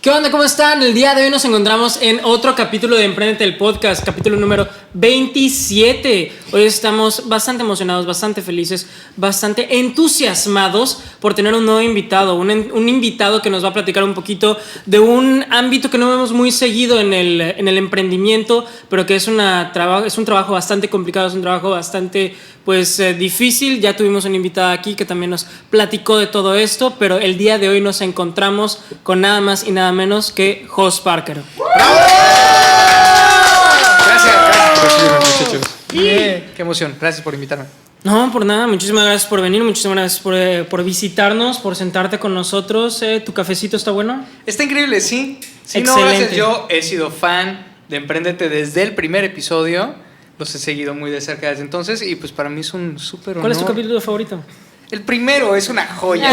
¿Qué onda? ¿Cómo están? El día de hoy nos encontramos en otro capítulo de Emprendete el Podcast, capítulo número 27. Hoy estamos bastante emocionados, bastante felices, bastante entusiasmados por tener un nuevo invitado, un invitado que nos va a platicar un poquito de un ámbito que no vemos muy seguido en el emprendimiento, pero que es un trabajo bastante complicado, es un trabajo bastante difícil. Ya tuvimos una invitada aquí que también nos platicó de todo esto, pero el día de hoy nos encontramos con nada más y nada menos que Jos Parker. ¡Bravo! Gracias, muchachos. Qué emoción, gracias por invitarme. No, por nada, muchísimas gracias por venir, muchísimas gracias por visitarnos, por sentarte con nosotros. ¿Tu cafecito está bueno? Está increíble, sí. Sí, excelente. No, gracias. Yo he sido fan de Emprendete desde el primer episodio. Los he seguido muy de cerca desde entonces y pues para mí es un súper honor. ¿Cuál es tu capítulo favorito? El primero es una joya.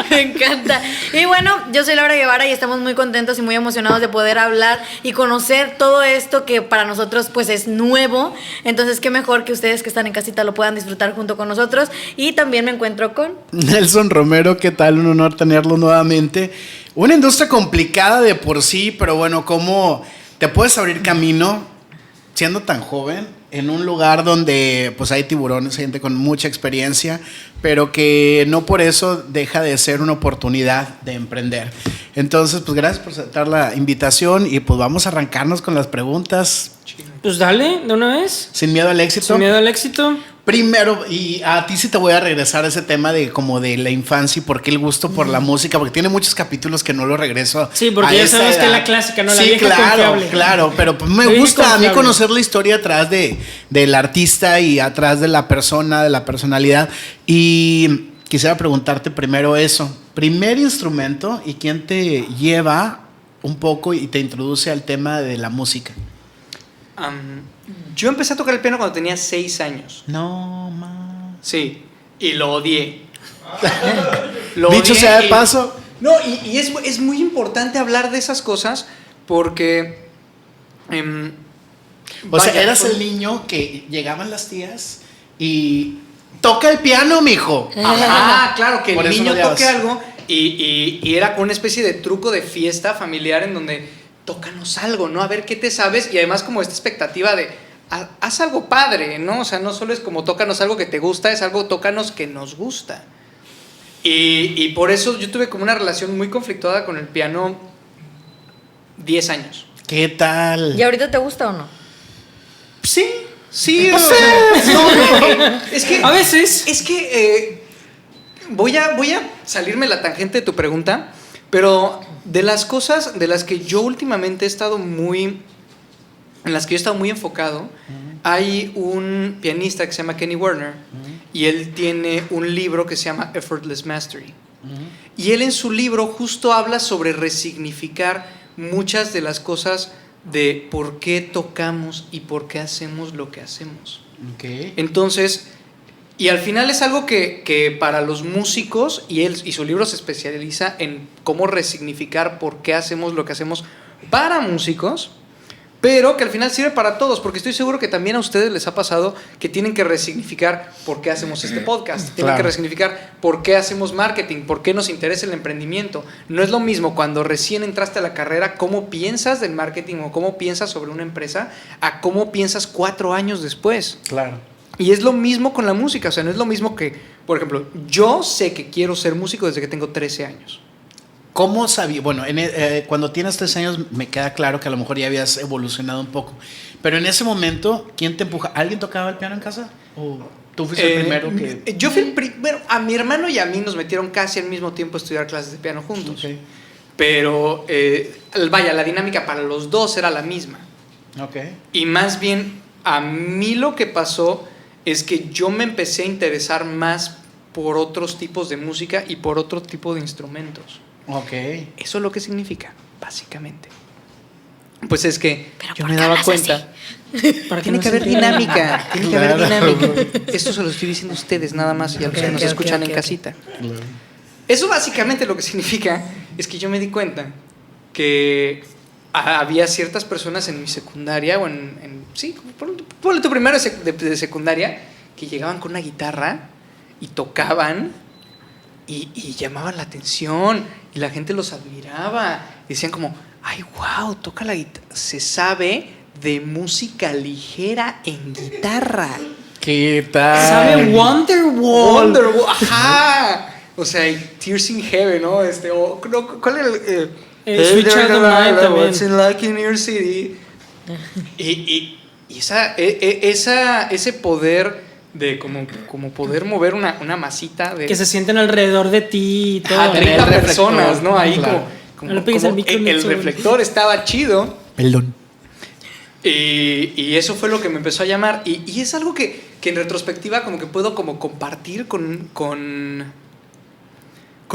Me encanta. Y bueno, yo soy Laura Guevara y estamos muy contentos y muy emocionados de poder hablar y conocer todo esto que para nosotros pues es nuevo. Entonces qué mejor que ustedes que están en casita lo puedan disfrutar junto con nosotros. Y también me encuentro con Nelson Romero. ¿Qué tal? Un honor tenerlo nuevamente. Una industria complicada de por sí, pero bueno, ¿cómo te puedes abrir camino siendo tan joven en un lugar donde pues hay tiburones, gente con mucha experiencia, pero que no por eso deja de ser una oportunidad de emprender? Entonces, pues gracias por aceptar la invitación y pues vamos a arrancarnos con las preguntas. Pues dale, de una vez. Sin miedo al éxito. Sin miedo al éxito. Primero, y a ti sí te voy a regresar a ese tema de como de la infancia y por qué el gusto por la música, porque tiene muchos capítulos que no lo regreso. Sí, porque ya sabes que es la clásica, ¿no? La vieja confiable. Claro, pero pues me gusta a mí conocer la historia atrás del artista y atrás de la persona, de la personalidad. Y quisiera preguntarte primero eso. Primer instrumento y quién te lleva un poco y te introduce al tema de la música. Yo empecé a tocar el piano cuando tenía 6 años. No, más. Sí, y lo odié. Dicho sea de paso. No, y es muy importante hablar de esas cosas porque... o sea, eras el niño que llegaban las tías y... ¡Toca el piano, mijo! Ajá, claro, que por el niño no toque algo y era una especie de truco de fiesta familiar en donde tócanos algo, ¿no? A ver qué te sabes, y además como esta expectativa de haz algo padre, ¿no? O sea, no solo es como tócanos algo que te gusta, es algo tócanos que nos gusta. Y por eso yo tuve como una relación muy conflictuada con el piano 10 años. ¿Qué tal? ¿Y ahorita te gusta o no? Sí, o sea, es que a veces es que voy a salirme la tangente de tu pregunta, pero de las cosas de las que yo últimamente he estado muy enfocado, hay un pianista que se llama Kenny Werner, y él tiene un libro que se llama Effortless Mastery. Y él en su libro justo habla sobre resignificar muchas de las cosas de por qué tocamos y por qué hacemos lo que hacemos. Okay. Entonces, y al final es algo que para los músicos, y su libro se especializa en cómo resignificar por qué hacemos lo que hacemos para músicos, pero que al final sirve para todos, porque estoy seguro que también a ustedes les ha pasado que tienen que resignificar por qué hacemos este podcast, tienen que resignificar por qué hacemos marketing, por qué nos interesa el emprendimiento. No es lo mismo cuando recién entraste a la carrera, cómo piensas del marketing o cómo piensas sobre una empresa, a cómo piensas 4 años después. Claro. Y es lo mismo con la música, o sea, no es lo mismo que, por ejemplo, yo sé que quiero ser músico desde que tengo 13 años. ¿Cómo sabía? Bueno, cuando tienes 13 años me queda claro que a lo mejor ya habías evolucionado un poco. Pero en ese momento, ¿quién te empuja? ¿Alguien tocaba el piano en casa? ¿O tú fuiste el primero que...? Yo fui el primero. A mi hermano y a mí nos metieron casi al mismo tiempo a estudiar clases de piano juntos. Okay. Pero, vaya, la dinámica para los dos era la misma. Okay. Y más bien, a mí lo que pasó es que yo me empecé a interesar más por otros tipos de música y por otro tipo de instrumentos. Okay. Eso es lo que significa, básicamente. Pues es que ¿Pero yo por me qué daba hablas cuenta. Tiene que haber dinámica. Tiene que haber dinámica. Esto se lo estoy diciendo a ustedes nada más y a los que nos escuchan en casita. Claro. Eso básicamente lo que significa es que yo me di cuenta que había ciertas personas en mi secundaria o sí, ponle tu primero de secundaria, que llegaban con una guitarra y tocaban y llamaban la atención y la gente los admiraba. Decían como, ay, wow, toca la guitarra. Se sabe de música ligera en guitarra. ¿Qué tal? ¿Sabe Wonderwall? Wonderwall, ajá. O sea, Tears in Heaven, ¿no? ¿Cuál es el Sweet Child of Mine también. What's it like in your city? Y ese poder de como poder mover una masita de Que se sienten alrededor de ti y todo. ajá, 30 el reflector. personas, ¿no? Ahí Claro. como No le pegues al micro, el Nelson. reflector estaba chido. Perdón. Y eso fue lo que me empezó a llamar. Y es algo que en retrospectiva como que puedo como compartir con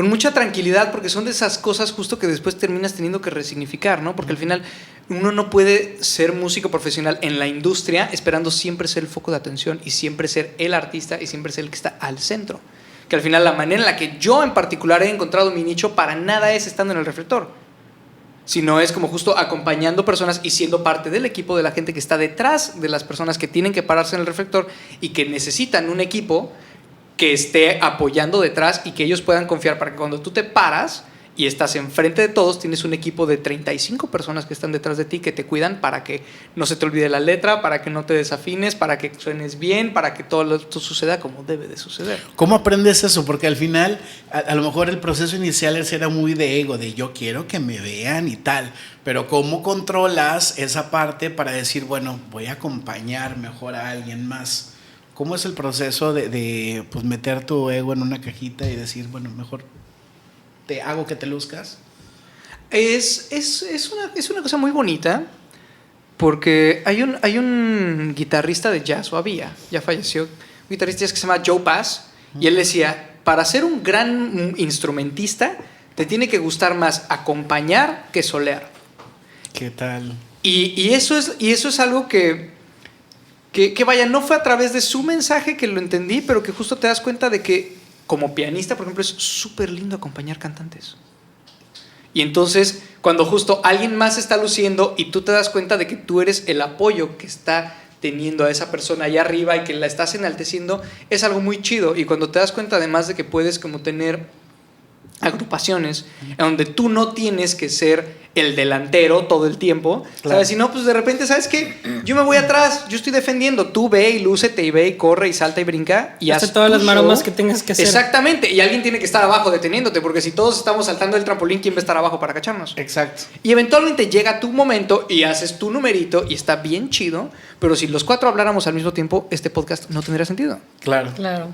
mucha tranquilidad, porque son de esas cosas justo que después terminas teniendo que resignificar, ¿no? Porque al final uno no puede ser músico profesional en la industria esperando siempre ser el foco de atención y siempre ser el artista y siempre ser el que está al centro. Que al final la manera en la que yo en particular he encontrado mi nicho para nada es estando en el reflector, sino es como justo acompañando personas y siendo parte del equipo de la gente que está detrás de las personas que tienen que pararse en el reflector y que necesitan un equipo que esté apoyando detrás y que ellos puedan confiar para que cuando tú te paras y estás enfrente de todos, tienes un equipo de 35 personas que están detrás de ti que te cuidan para que no se te olvide la letra, para que no te desafines, para que suenes bien, para que todo suceda como debe de suceder. ¿Cómo aprendes eso? Porque al final, a lo mejor el proceso inicial era muy de ego, de yo quiero que me vean y tal, pero ¿cómo controlas esa parte para decir, bueno, voy a acompañar mejor a alguien más? ¿Cómo es el proceso de pues, meter tu ego en una cajita y decir, bueno, mejor te hago que te luzcas? Es una cosa muy bonita porque hay un guitarrista de jazz, o había, ya falleció, un guitarrista de jazz que se llama Joe Pass, y él decía, para ser un gran instrumentista te tiene que gustar más acompañar que solear. ¿Qué tal? Y eso es algo que vaya, no fue a través de su mensaje que lo entendí, pero que justo te das cuenta de que como pianista, por ejemplo, es súper lindo acompañar cantantes. Y entonces, cuando justo alguien más está luciendo y tú te das cuenta de que tú eres el apoyo que está teniendo a esa persona allá arriba y que la estás enalteciendo, es algo muy chido. Y cuando te das cuenta además de que puedes como tener agrupaciones en donde tú no tienes que ser el delantero todo el tiempo, claro. ¿Sabes? Si no, pues de repente, ¿sabes qué? Yo me voy atrás, yo estoy defendiendo, tú ve y lúcete y ve y corre y salta y brinca y Hace haz todas tu las show. maromas que tengas que hacer. Exactamente, y alguien tiene que estar abajo deteniéndote, porque si todos estamos saltando el trampolín, ¿quién va a estar abajo para cacharnos? Exacto. Y eventualmente llega tu momento y haces tu numerito y está bien chido, pero si los cuatro habláramos al mismo tiempo, este podcast no tendría sentido. Claro. Claro.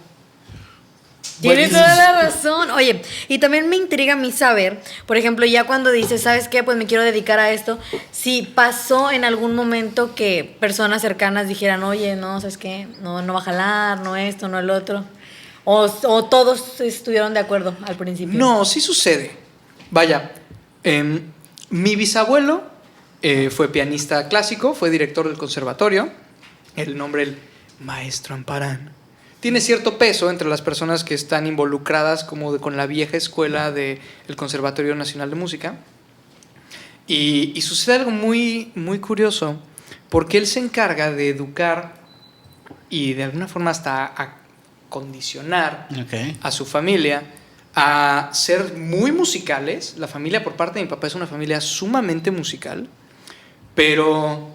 Tienes toda la razón. Oye, y también me intriga a mí saber, por ejemplo, ya cuando dices, ¿sabes qué? Pues me quiero dedicar a esto. Si pasó en algún momento que personas cercanas dijeran, oye, no, ¿sabes qué? No va a jalar, no esto, no el otro. O todos estuvieron de acuerdo al principio. No, sí sucede. Vaya, mi bisabuelo fue pianista clásico, fue director del conservatorio. El nombre, el maestro Amparán, tiene cierto peso entre las personas que están involucradas con la vieja escuela del Conservatorio Nacional de Música. Y sucede algo muy, muy curioso, porque él se encarga de educar y de alguna forma hasta a condicionar a su familia a ser muy musicales. La familia por parte de mi papá es una familia sumamente musical, pero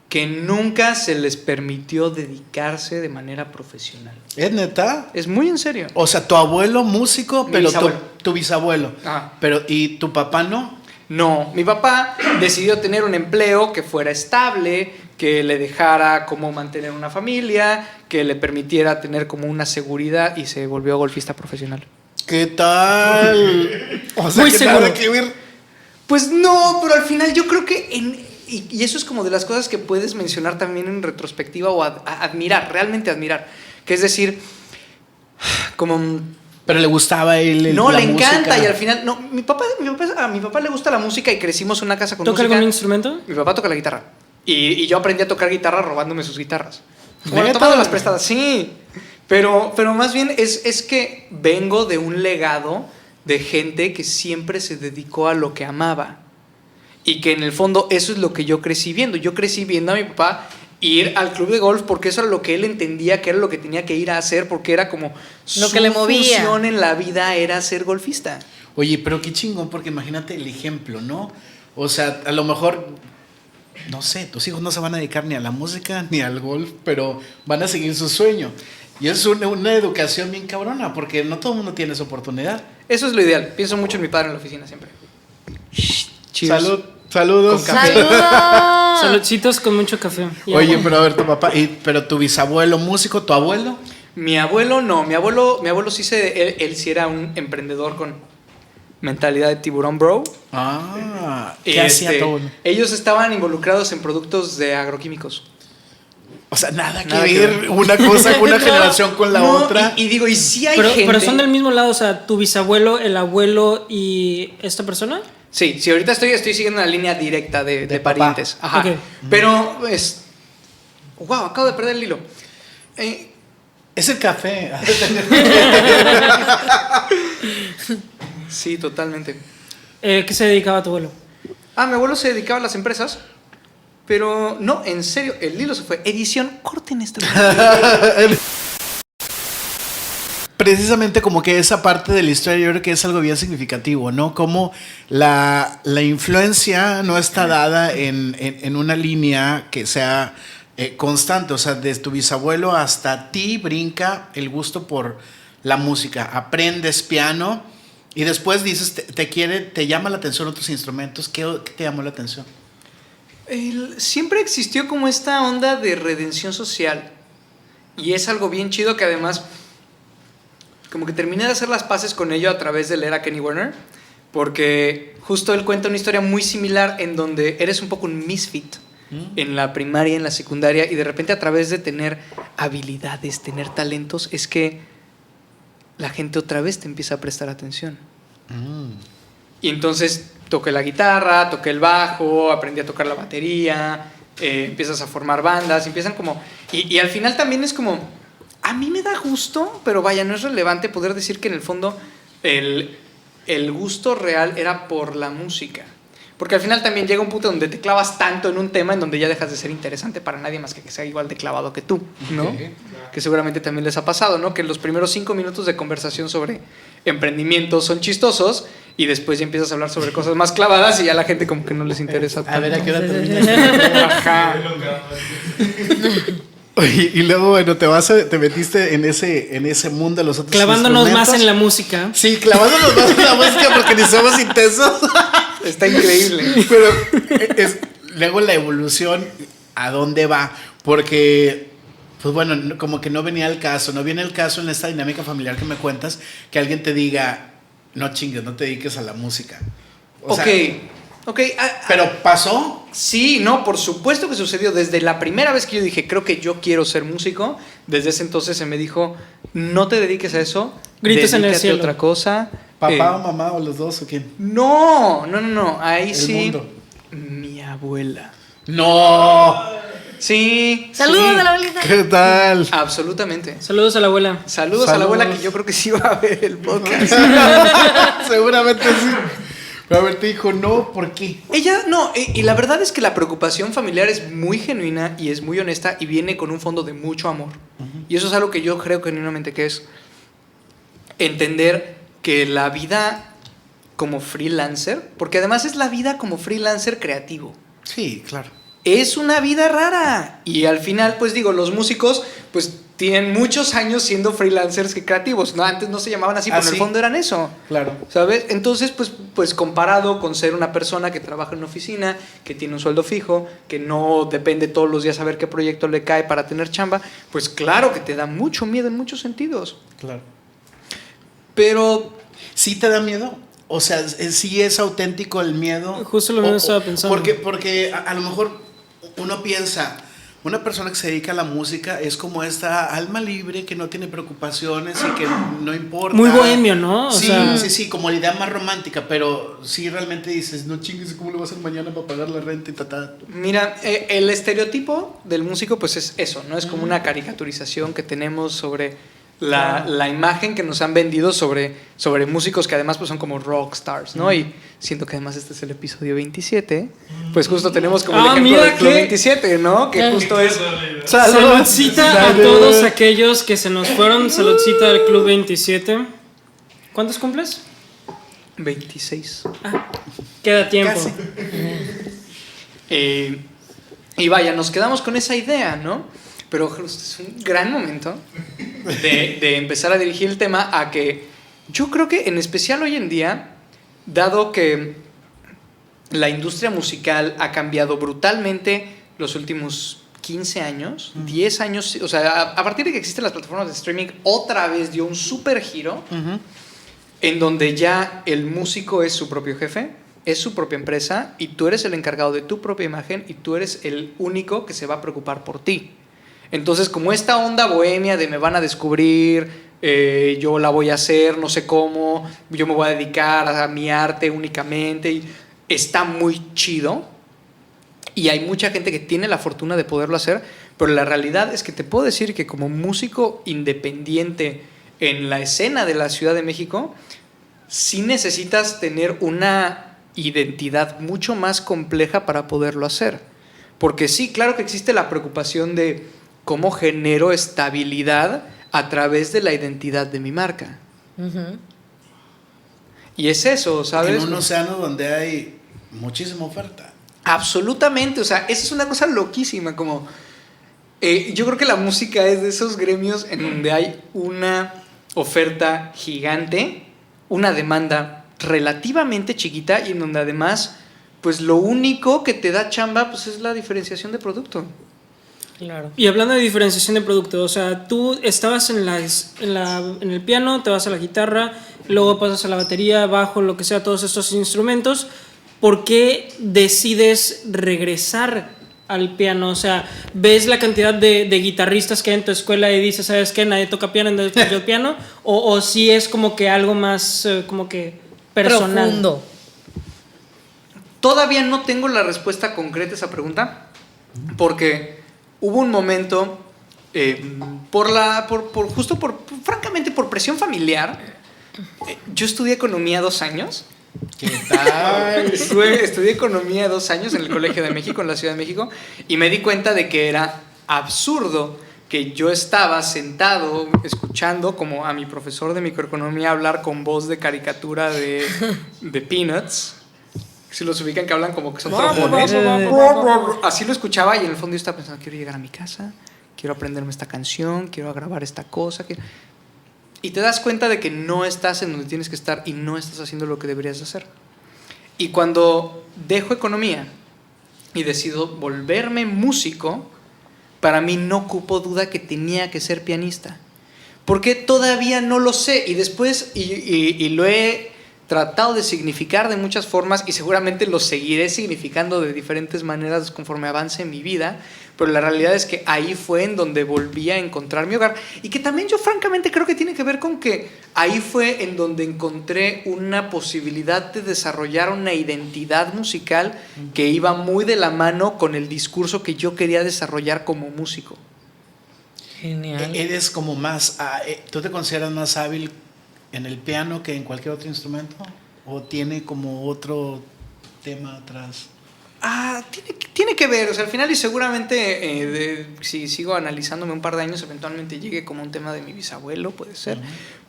que nunca se les permitió dedicarse de manera profesional. ¿Es neta? Es muy en serio. O sea, tu abuelo músico, Mi pero bisabuelo. tu bisabuelo. Ah. Pero, ¿y tu papá no? No, mi papá decidió tener un empleo que fuera estable, que le dejara como mantener una familia, que le permitiera tener como una seguridad, y se volvió golfista profesional. ¿Qué tal? O sea, Muy ¿qué seguro. tal? ¿Qué ver? Pues no, pero al final yo creo que y eso es como de las cosas que puedes mencionar también en retrospectiva o admirar, realmente admirar. Que es decir, como... Pero le gustaba a él No, la le encanta música. y al final... No, a mi papá le gusta la música y crecimos en una casa con ¿Toca música. algún instrumento? Mi papá toca la guitarra. Y yo aprendí a tocar guitarra robándome sus guitarras. Bueno, ¿Neta? tomando las prestadas, sí. Pero más bien es que vengo de un legado de gente que siempre se dedicó a lo que amaba. Y que en el fondo eso es lo que yo crecí viendo. Yo crecí viendo a mi papá ir al club de golf porque eso era lo que él entendía que era lo que tenía que ir a hacer, porque era como Lo que le movía. función en la vida era ser golfista. Oye, pero qué chingón, porque imagínate el ejemplo, ¿no? O sea, a lo mejor, no sé, tus hijos no se van a dedicar ni a la música ni al golf, pero van a seguir su sueño. Y es una educación bien cabrona, porque no todo el mundo tiene esa oportunidad. Eso es lo ideal. Pienso mucho en mi padre en la oficina siempre. Cheers. Saludos. Con café. ¡Saludos! Saludcitos con mucho café. Y Oye, agua. pero a ver, tu papá, pero tu bisabuelo músico, tu abuelo. Mi abuelo no, mi abuelo sí él sí era un emprendedor con mentalidad de tiburón, bro. ¿Qué hacía tu abuelo? Ellos estaban involucrados en productos de agroquímicos. O sea, nada que Nada que ver ver. una cosa con una generación con la No, otra. Y digo, y sí hay Pero, gente. pero son del mismo lado, o sea, tu bisabuelo, el abuelo y esta persona. Sí, ahorita estoy siguiendo una línea directa de papá. parientes. Ajá. Ok. Pero es. Wow, acabo de perder el hilo. Es el café. Sí, totalmente. ¿Qué se dedicaba tu abuelo? Mi abuelo se dedicaba a las empresas. Pero no, en serio, el hilo se fue. Edición, corten esto. Precisamente como que esa parte de la historia yo creo que es algo bien significativo, ¿no? Como la influencia no está dada en una línea que sea constante, o sea, desde tu bisabuelo hasta ti brinca el gusto por la música, aprendes piano y después dices, te llama la atención otros instrumentos, ¿qué te llamó la atención? Siempre existió como esta onda de redención social y es algo bien chido que además como que terminé de hacer las paces con ello a través de leer a Kenny Werner, porque justo él cuenta una historia muy similar en donde eres un poco un misfit en la primaria, en la secundaria, y de repente a través de tener habilidades, tener talentos, es que la gente otra vez te empieza a prestar atención. Y entonces toqué la guitarra, toqué el bajo, aprendí a tocar la batería, empiezas a formar bandas, empiezan como... Y al final también es como... A mí me da gusto, pero vaya, no es relevante poder decir que en el fondo el gusto real era por la música. Porque al final también llega un punto donde te clavas tanto en un tema en donde ya dejas de ser interesante para nadie más que sea igual de clavado que tú, ¿no? Okay. Que seguramente también les ha pasado, ¿no? Que los primeros 5 minutos de conversación sobre emprendimiento son chistosos y después ya empiezas a hablar sobre cosas más clavadas y ya la gente como que no les interesa tanto. A ver, ¿a qué hora termina? Ajá. Oye, y luego, bueno, te metiste en ese mundo de los otros Clavándonos más instrumentos. en la música. Sí, clavándonos más en la música porque ni somos intensos. Está increíble. Pero luego la evolución, ¿a dónde va? Porque, pues bueno, como que no venía el caso. No viene el caso en esta dinámica familiar que me cuentas, que alguien te diga, no chingues, no te dediques a la música. O sea, Ok. ¿pero pasó? Sí, no, por supuesto que sucedió. Desde la primera vez que yo dije, creo que yo quiero ser músico, desde ese entonces se me dijo, no te dediques a eso, Gritos en el dedícate a cielo. otra cosa. ¿Papá o mamá o los dos o quién? No, ahí El sí. mundo. Mi abuela. ¡No! Sí. ¡Saludos sí, a la abuelita! ¿Qué tal? Absolutamente. Saludos a la abuela. Saludos a la abuela que yo creo que sí va a ver el podcast. Seguramente sí. Pero a ver, te dijo, no, ¿por qué? Ella, no, y la verdad es que la preocupación familiar es muy genuina y es muy honesta y viene con un fondo de mucho amor. Y eso es algo que yo creo genuinamente que es entender que la vida como freelancer, porque además es la vida como freelancer creativo, Sí, claro. es una vida rara. Y al final, pues digo, los músicos, pues tienen muchos años siendo freelancers que creativos, ¿no? Antes no se llamaban así, pero en el sí. fondo eran eso. Claro. ¿Sabes? Entonces, pues comparado con ser una persona que trabaja en una oficina, que tiene un sueldo fijo, que no depende todos los días a ver qué proyecto le cae para tener chamba, pues claro que te da mucho miedo en muchos sentidos. Claro. Pero ¿Sí te da miedo? O sea, ¿sí es auténtico el miedo? Justo lo mismo estaba pensando. Porque a lo mejor uno piensa, una persona que se dedica a la música es como esta alma libre que no tiene preocupaciones y que no importa. Muy bohemio, ¿no? O Sí, sea, sí, como la idea más romántica, pero sí realmente dices, no chingues, ¿cómo lo vas a hacer mañana para pagar la renta y ta? mira, el estereotipo del músico pues es eso, ¿no? Es como una caricaturización que tenemos sobre la imagen que nos han vendido sobre músicos que además pues son como rock stars, ¿no? Y siento que además este es el episodio 27, pues justo tenemos como el ejemplo del Club 27, ¿no? Que justo es... Saludcita a todos aquellos que se nos fueron. Saludcita al Club 27. ¿Cuántos cumples? 26. Queda tiempo. Y vaya, nos quedamos con esa idea, ¿no? Pero es un gran momento de empezar a dirigir el tema a que yo creo que en especial hoy en día, dado que la industria musical ha cambiado brutalmente los últimos 15 años, 10 años, o sea, a partir de que existen las plataformas de streaming, otra vez dio un súper giro en donde ya el músico es su propio jefe, es su propia empresa y tú eres el encargado de tu propia imagen y tú eres el único que se va a preocupar por ti. Entonces, como esta onda bohemia de me van a descubrir, yo la voy a hacer, no sé cómo, yo me voy a dedicar a mi arte únicamente, y está muy chido y hay mucha gente que tiene la fortuna de poderlo hacer, pero la realidad es que te puedo decir que como músico independiente en la escena de la Ciudad de México, sí necesitas tener una identidad mucho más compleja para poderlo hacer. Porque sí, claro que existe la preocupación de cómo genero estabilidad a través de la identidad de mi marca. Y es eso, ¿sabes? En un océano donde hay muchísima oferta. Absolutamente, o sea, esa es una cosa loquísima, como... yo creo que la música es de esos gremios en donde hay una oferta gigante, una demanda relativamente chiquita y en donde además, pues lo único que te da chamba pues es la diferenciación de producto. Claro. Y hablando de diferenciación de producto, o sea, tú estabas en el piano, te vas a la guitarra, luego pasas a la batería, bajo, lo que sea, todos estos instrumentos. ¿Por qué decides regresar al piano? O sea, ¿ves la cantidad de guitarristas que hay en tu escuela y dices, ¿sabes qué? Nadie toca piano, entonces toco yo piano. O sí es como que algo más como que personal. Profundo. Todavía no tengo la respuesta concreta a esa pregunta, porque hubo un momento, francamente, por presión familiar, yo estudié economía 2 años. ¿Qué tal? Estudié economía 2 años en el Colegio de México, en la Ciudad de México, y me di cuenta de que era absurdo que yo estaba sentado escuchando como a mi profesor de microeconomía hablar con voz de caricatura de Peanuts. Si los ubican, que hablan como que son trombones. Así lo escuchaba y en el fondo yo estaba pensando, quiero llegar a mi casa, quiero aprenderme esta canción, quiero grabar esta cosa. Y te das cuenta de que no estás en donde tienes que estar y no estás haciendo lo que deberías hacer. Y cuando dejo economía y decido volverme músico, para mí no cupo duda que tenía que ser pianista. Porque todavía no lo sé. Y después, y lo he tratado de significar de muchas formas y seguramente lo seguiré significando de diferentes maneras conforme avance en mi vida, pero la realidad es que ahí fue en donde volví a encontrar mi hogar y que también yo francamente creo que tiene que ver con que ahí fue en donde encontré una posibilidad de desarrollar una identidad musical que iba muy de la mano con el discurso que yo quería desarrollar como músico. Genial. ¿Eres como más, tú te consideras más hábil en el piano que en cualquier otro instrumento? ¿O tiene como otro tema atrás? Tiene que ver, o sea, al final y seguramente si sigo analizándome un par de años eventualmente llegue como un tema de mi bisabuelo, puede ser.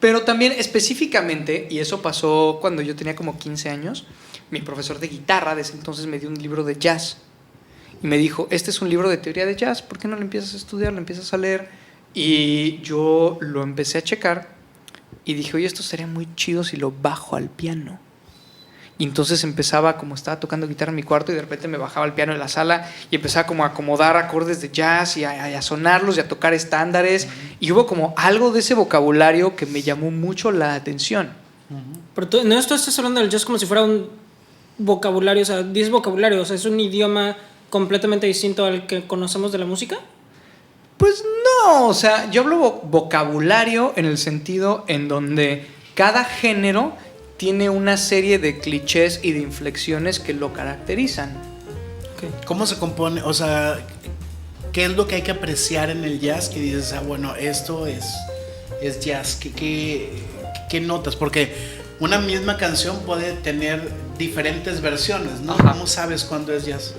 Pero también específicamente, y eso pasó cuando yo tenía como 15 años, mi profesor de guitarra desde entonces me dio un libro de jazz y me dijo, este es un libro de teoría de jazz, ¿por qué no lo empiezas a estudiar, lo empiezas a leer? Y yo lo empecé a checar y dije, oye, esto sería muy chido si lo bajo al piano. Y entonces empezaba, como estaba tocando guitarra en mi cuarto y de repente me bajaba al piano en la sala y empezaba como a acomodar acordes de jazz y a sonarlos y a tocar estándares. Y hubo como algo de ese vocabulario que me llamó mucho la atención. Pero tú estás hablando del jazz como si fuera un vocabulario, o sea, 10 vocabularios, o sea, es un idioma completamente distinto al que conocemos de la música. Pues no, o sea, yo hablo vocabulario en el sentido en donde cada género tiene una serie de clichés y de inflexiones que lo caracterizan. Okay. ¿Cómo se compone? O sea, ¿qué es lo que hay que apreciar en el jazz? Que dices, bueno, esto es es jazz? ¿Qué notas? Porque una misma canción puede tener diferentes versiones, ¿no? Ajá. ¿Cómo sabes cuándo es jazz?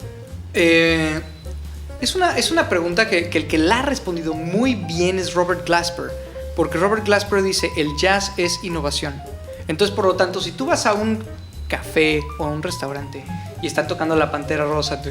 Es una pregunta que el que la ha respondido muy bien es Robert Glasper, porque Robert Glasper dice, el jazz es innovación. Entonces, por lo tanto, si tú vas a un café o a un restaurante y están tocando la Pantera Rosa,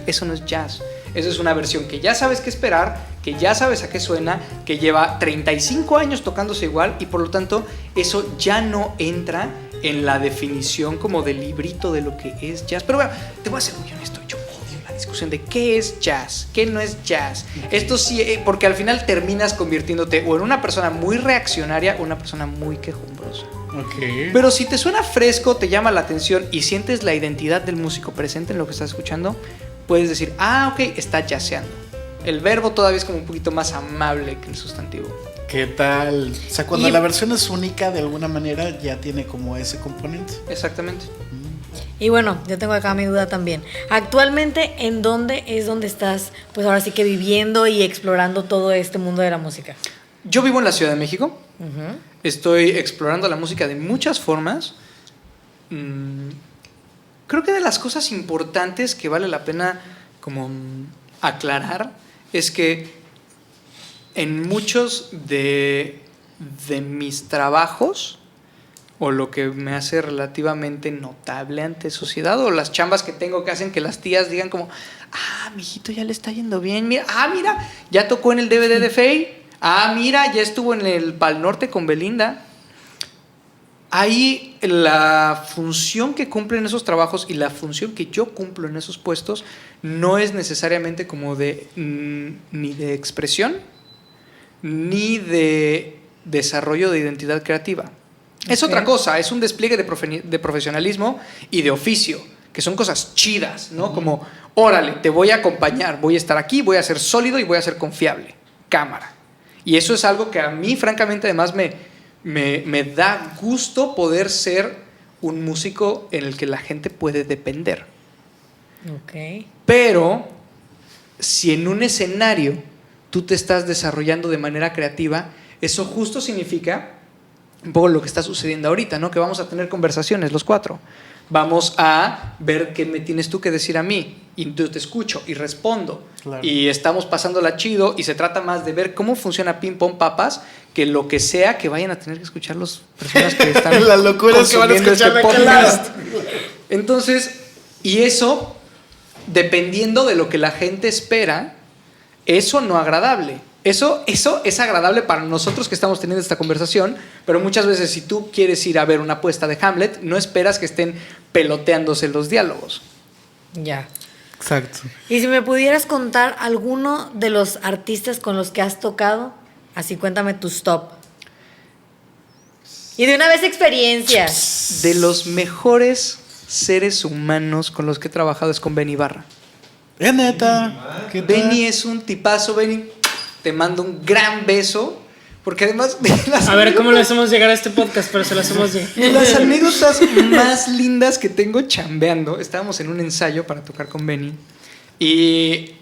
eso no es jazz. Eso es una versión que ya sabes qué esperar, que ya sabes a qué suena, que lleva 35 años tocándose igual, y por lo tanto eso ya no entra en la definición como del librito de lo que es jazz. Pero bueno, te voy a ser muy honesto, yo odio la discusión de qué es jazz, qué no es jazz. Esto sí, porque al final terminas convirtiéndote o en una persona muy reaccionaria o una persona muy quejumbrosa. Okay. Pero si te suena fresco, te llama la atención y sientes la identidad del músico presente en lo que estás escuchando, puedes decir, ok, está jazzeando. El verbo todavía es como un poquito más amable que el sustantivo. ¿Qué tal? O sea, cuando la versión es única, de alguna manera ya tiene como ese componente. Exactamente. Y bueno, yo tengo acá mi duda también. Actualmente, ¿en dónde estás, pues ahora sí que viviendo y explorando todo este mundo de la música? Yo vivo en la Ciudad de México. Uh-huh. Estoy explorando la música de muchas formas. Creo que de las cosas importantes que vale la pena como aclarar es que en muchos de mis trabajos, o lo que me hace relativamente notable ante sociedad, o las chambas que tengo que hacen que las tías digan como, mijito, ya le está yendo bien, mira, ya tocó en el DVD de Faye, mira, ya estuvo en el Pal Norte con Belinda. Ahí la función que cumplen esos trabajos y la función que yo cumplo en esos puestos no es necesariamente como ni de expresión ni de desarrollo de identidad creativa. Okay. Es otra cosa, es un despliegue de profesionalismo y de oficio, que son cosas chidas, ¿no? Como, órale, te voy a acompañar, voy a estar aquí, voy a ser sólido y voy a ser confiable. Cámara. Y eso es algo que a mí, francamente, además me da gusto poder ser un músico en el que la gente puede depender. Okay. Pero si en un escenario tú te estás desarrollando de manera creativa, eso justo significa un poco lo que está sucediendo ahorita, ¿no? Que vamos a tener conversaciones los cuatro. Vamos a ver qué me tienes tú que decir a mí. Y yo te escucho y respondo. Claro. Y estamos pasándola chido. Y se trata más de ver cómo funciona Ping Pong Papas que lo que sea que vayan a tener que escuchar las personas que están las locuras que van a escuchar este podcast. Entonces, y eso, dependiendo de lo que la gente espera, eso no agradable. Eso es agradable para nosotros que estamos teniendo esta conversación, pero muchas veces si tú quieres ir a ver una puesta de Hamlet, no esperas que estén peloteándose los diálogos. Ya. Exacto. Y si me pudieras contar alguno de los artistas con los que has tocado, así cuéntame tus top. Y de una vez experiencias. De los mejores seres humanos con los que he trabajado es con Benny Ibarra. ¿Es neta? Benny es un tipazo, Benny. Te mando un gran beso, porque además a ver cómo le hacemos llegar a este podcast, pero se lo hacemos llegar. Las anécdotas más lindas que tengo chambeando, estábamos en un ensayo para tocar con Benny y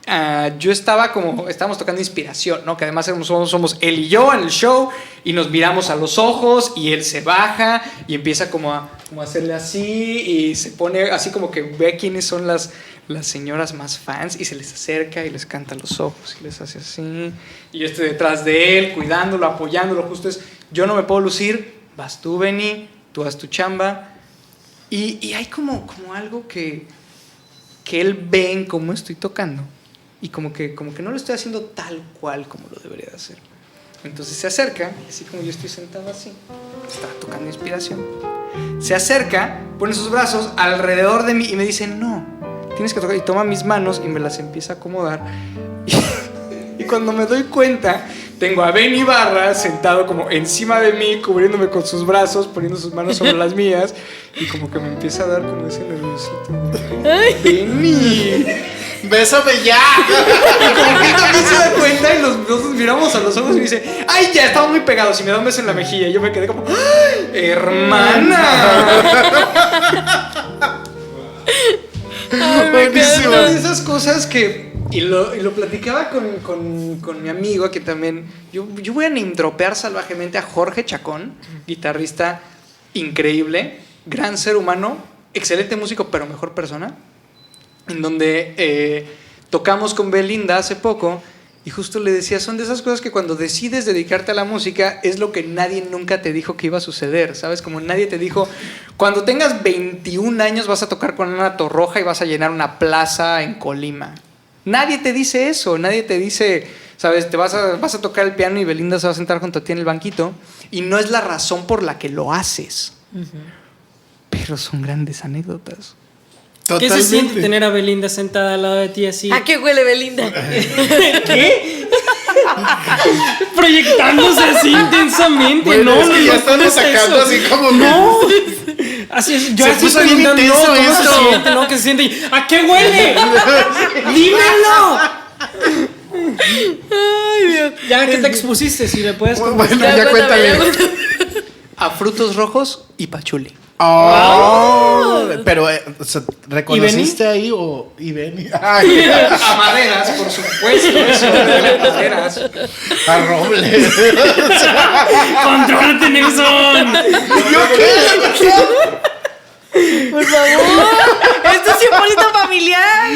estábamos tocando Inspiración, ¿no? Que además somos él y yo en el show y nos miramos a los ojos y él se baja y empieza como a hacerle así y se pone así como que ve quiénes son las señoras más fans y se les acerca y les canta los ojos y les hace así y yo estoy detrás de él cuidándolo, apoyándolo. Justo yo no me puedo lucir, vas tú, Benny, tú haz tu chamba y hay como algo que él ve en cómo estoy tocando y como que no lo estoy haciendo tal cual como lo debería de hacer. Entonces se acerca, así como yo estoy sentado así, estaba tocando Inspiración, se acerca, pone sus brazos alrededor de mí y me dice, no, tienes que tocar, y toma mis manos y me las empieza a acomodar y cuando me doy cuenta tengo a Benny Ibarra sentado como encima de mí, cubriéndome con sus brazos, poniendo sus manos sobre las mías y como que me empieza a dar como ese nerviosito. Benny, bésame ya. y como que él también se da cuenta y los dos nos miramos a los ojos y me dice, ay, ya estamos muy pegados, y me da un beso en la mejilla y yo me quedé como, ¡ay, hermana! Buenísimo. Una de esas cosas que Y lo platicaba con mi amigo, que también... Yo voy a name-dropear salvajemente a Jorge Chacón, guitarrista increíble, gran ser humano, excelente músico, pero mejor persona, en donde tocamos con Belinda hace poco, y justo le decía, son de esas cosas que cuando decides dedicarte a la música es lo que nadie nunca te dijo que iba a suceder, ¿sabes? Como nadie te dijo, cuando tengas 21 años vas a tocar con Ana Torroja y vas a llenar una plaza en Colima. Nadie te dice eso, nadie te dice, ¿sabes? Vas a tocar el piano y Belinda se va a sentar junto a ti en el banquito, y no es la razón por la que lo haces. Pero son grandes anécdotas. ¿Qué se siente tener a Belinda sentada al lado de ti así? ¿A qué huele Belinda? ¿Qué? Proyectándose así intensamente. Bueno, no, es que ya están sacando así como... No. Así es, yo Se estoy puso bien preguntando, intenso ¿cómo esto? se siente? ¿No? ¿Qué se siente? ¿A qué huele? ¡Dímelo! Ay, Dios. Ya que te expusiste, si me puedes Bueno, contestar. ya cuéntale. A frutos rojos y pachuli. Oh, pero, o sea, ¿reconociste ahí o Ibeni? A maderas, por supuesto. Eso, a maderas. A Roble. ¡Contrólate, Nelson! ¿Yo qué? Por favor. Esto es 100% familiar.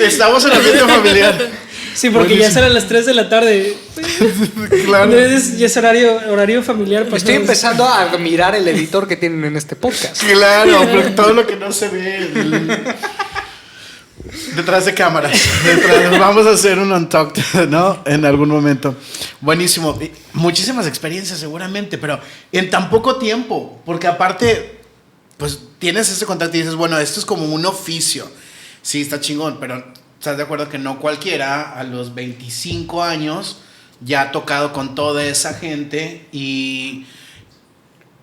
Estamos en ambiente familiar. Sí, porque ya serán las 3 de la tarde. Claro. Entonces ya es horario familiar. Pues, Estoy empezando a admirar el editor que tienen en este podcast. Claro, porque todo lo que no se ve detrás de cámaras. Vamos a hacer un Untucked, ¿no? En algún momento. Buenísimo. Muchísimas experiencias seguramente, pero en tan poco tiempo. Porque aparte, pues tienes ese contacto y dices, bueno, esto es como un oficio. Sí, está chingón, pero ¿estás de acuerdo que no cualquiera a los 25 años ya ha tocado con toda esa gente? Y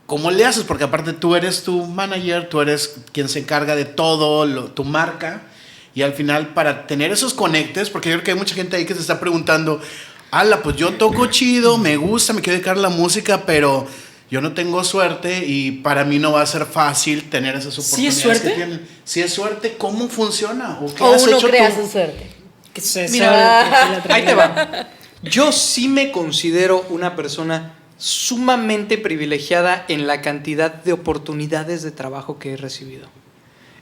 ¿cómo le haces? Porque aparte tú eres tu manager, tú eres quien se encarga de todo, tu marca. Y al final, para tener esos conectes, porque yo creo que hay mucha gente ahí que se está preguntando, ala, pues yo toco chido, me gusta, me quiero dedicar a la música, pero yo no tengo suerte y para mí no va a ser fácil tener esas oportunidades. ¿Sí es suerte? Que tienen. Si es suerte, ¿cómo funciona? ¿O qué O has uno hecho crea tú? su suerte. Que se Mira. sabe que Ahí te va. Yo sí me considero una persona sumamente privilegiada en la cantidad de oportunidades de trabajo que he recibido.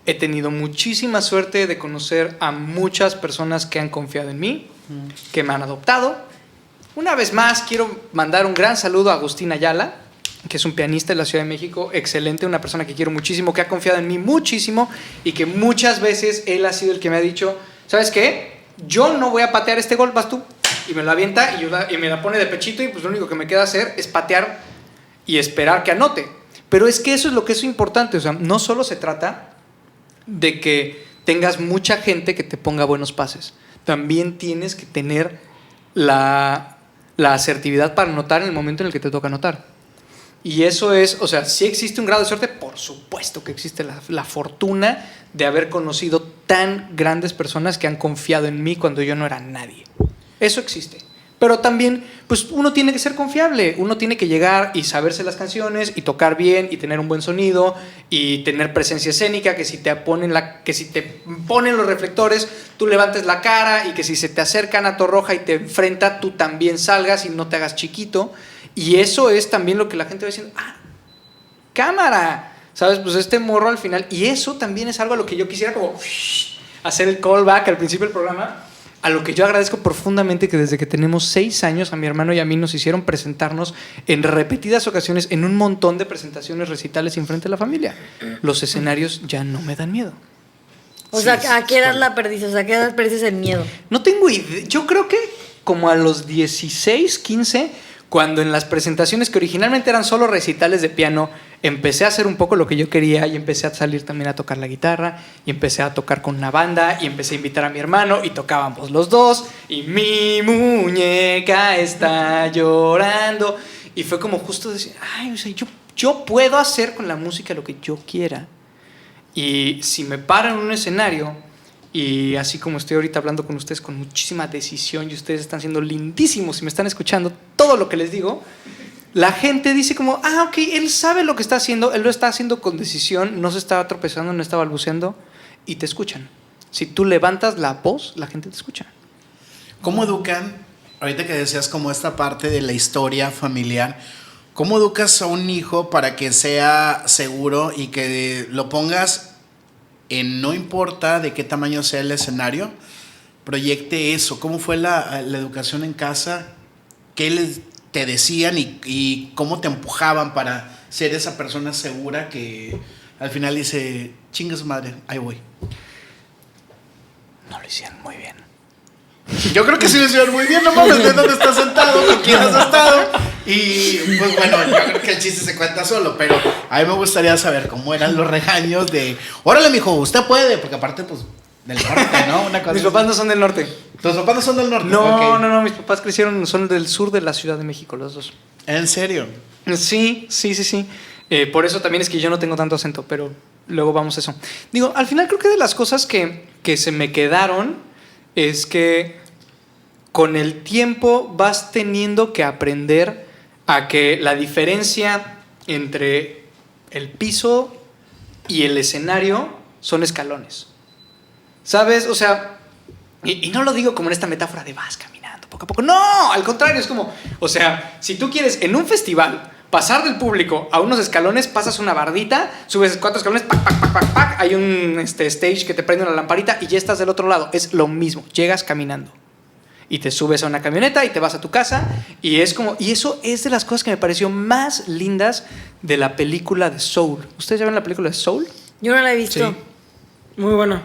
He tenido muchísima suerte de conocer a muchas personas que han confiado en mí, que me han adoptado. Una vez más, quiero mandar un gran saludo a Agustín Ayala, que es un pianista de la Ciudad de México, excelente, una persona que quiero muchísimo, que ha confiado en mí muchísimo y que muchas veces él ha sido el que me ha dicho, ¿sabes qué? Yo no voy a patear este gol, vas tú. Y me lo avienta y me la pone de pechito y pues lo único que me queda hacer es patear y esperar que anote. Pero es que eso es lo que es importante, o sea, no solo se trata de que tengas mucha gente que te ponga buenos pases, también tienes que tener la asertividad para anotar en el momento en el que te toca anotar. Y eso es, o sea, sí existe un grado de suerte, por supuesto que existe la fortuna de haber conocido tan grandes personas que han confiado en mí cuando yo no era nadie. Eso existe. Pero también, pues uno tiene que ser confiable, uno tiene que llegar y saberse las canciones y tocar bien y tener un buen sonido y tener presencia escénica, que si te ponen los reflectores, tú levantes la cara y que si se te acerca Ana Torroja y te enfrenta, tú también salgas y no te hagas chiquito. Y eso es también lo que la gente va diciendo, cámara, ¿sabes? Pues este morro al final, y eso también es algo a lo que yo quisiera como hacer el callback al principio del programa, a lo que yo agradezco profundamente, que desde que tenemos 6 años a mi hermano y a mí nos hicieron presentarnos en repetidas ocasiones en un montón de presentaciones, recitales enfrente de la familia. Los escenarios ya no me dan miedo. O sea, ¿a qué edad la perdiste? O sea, ¿a qué edad perdiste el miedo? No tengo idea, yo creo que como a los 16, 15, cuando en las presentaciones que originalmente eran solo recitales de piano, empecé a hacer un poco lo que yo quería y empecé a salir también a tocar la guitarra y empecé a tocar con una banda y empecé a invitar a mi hermano y tocábamos los dos y mi muñeca está llorando y fue como justo decir, ay, o sea, yo puedo hacer con la música lo que yo quiera y si me paro en un escenario y así como estoy ahorita hablando con ustedes con muchísima decisión y ustedes están siendo lindísimos y me están escuchando todo lo que les digo, la gente dice como, ok, él sabe lo que está haciendo, él lo está haciendo con decisión, no se está tropezando, no está balbuceando y te escuchan. Si tú levantas la voz, la gente te escucha. ¿Cómo educan, ahorita que decías como esta parte de la historia familiar, cómo educas a un hijo para que sea seguro y que lo pongas en, no importa de qué tamaño sea el escenario, proyecte eso? ¿Cómo fue la educación en casa? ¿Qué te decían y cómo te empujaban para ser esa persona segura que al final dice, chinga su madre, ahí voy? No lo hicieron muy bien. Yo creo que sí lo hicieron muy bien, no mames, de dónde estás sentado, con quién has estado. Y pues bueno, yo creo que el chiste se cuenta solo, pero a mí me gustaría saber cómo eran los regaños de, órale, mijo, usted puede, porque aparte, pues, del norte, ¿no? Una cosa Mis así. papás no son del norte. ¿Tus papás no son del norte? No, Ok. no, mis papás crecieron, son del sur de la Ciudad de México, los dos. ¿En serio? Sí. Por eso también es que yo no tengo tanto acento, pero luego vamos a eso. Digo, al final creo que de las cosas que se me quedaron es que con el tiempo vas teniendo que aprender a que la diferencia entre el piso y el escenario son escalones. ¿Sabes? O sea, y no lo digo como en esta metáfora de vas caminando poco a poco. No, al contrario, es como, o sea, si tú quieres en un festival pasar del público a unos escalones, pasas una bardita, subes 4 escalones, pac, pac, pac, pac, pac, hay un stage que te prende una lamparita y ya estás del otro lado. Es lo mismo, llegas caminando. Y te subes a una camioneta y te vas a tu casa y es como, y eso es de las cosas que me pareció más lindas de la película de Soul. ¿Ustedes ya ven la película de Soul? Yo no la he visto. Sí. Muy bueno.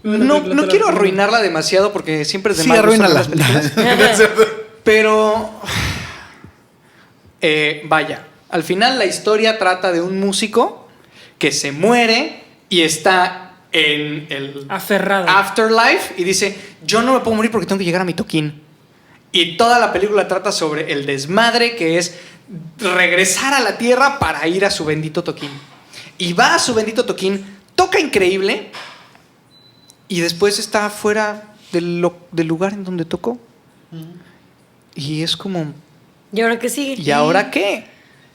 No quiero arruinarla demasiado porque siempre es de Sí, mal gusto arruínala. ver las películas. Pero vaya, al final la historia trata de un músico que se muere y está en el Aferrado. afterlife y dice, yo no me puedo morir porque tengo que llegar a mi toquín. Y toda la película trata sobre el desmadre que es regresar a la tierra para ir a su bendito toquín. Y va a su bendito toquín, toca increíble y después está fuera del lugar en donde tocó. Y es como, ¿Y ahora qué sigue? ¿y ahora qué?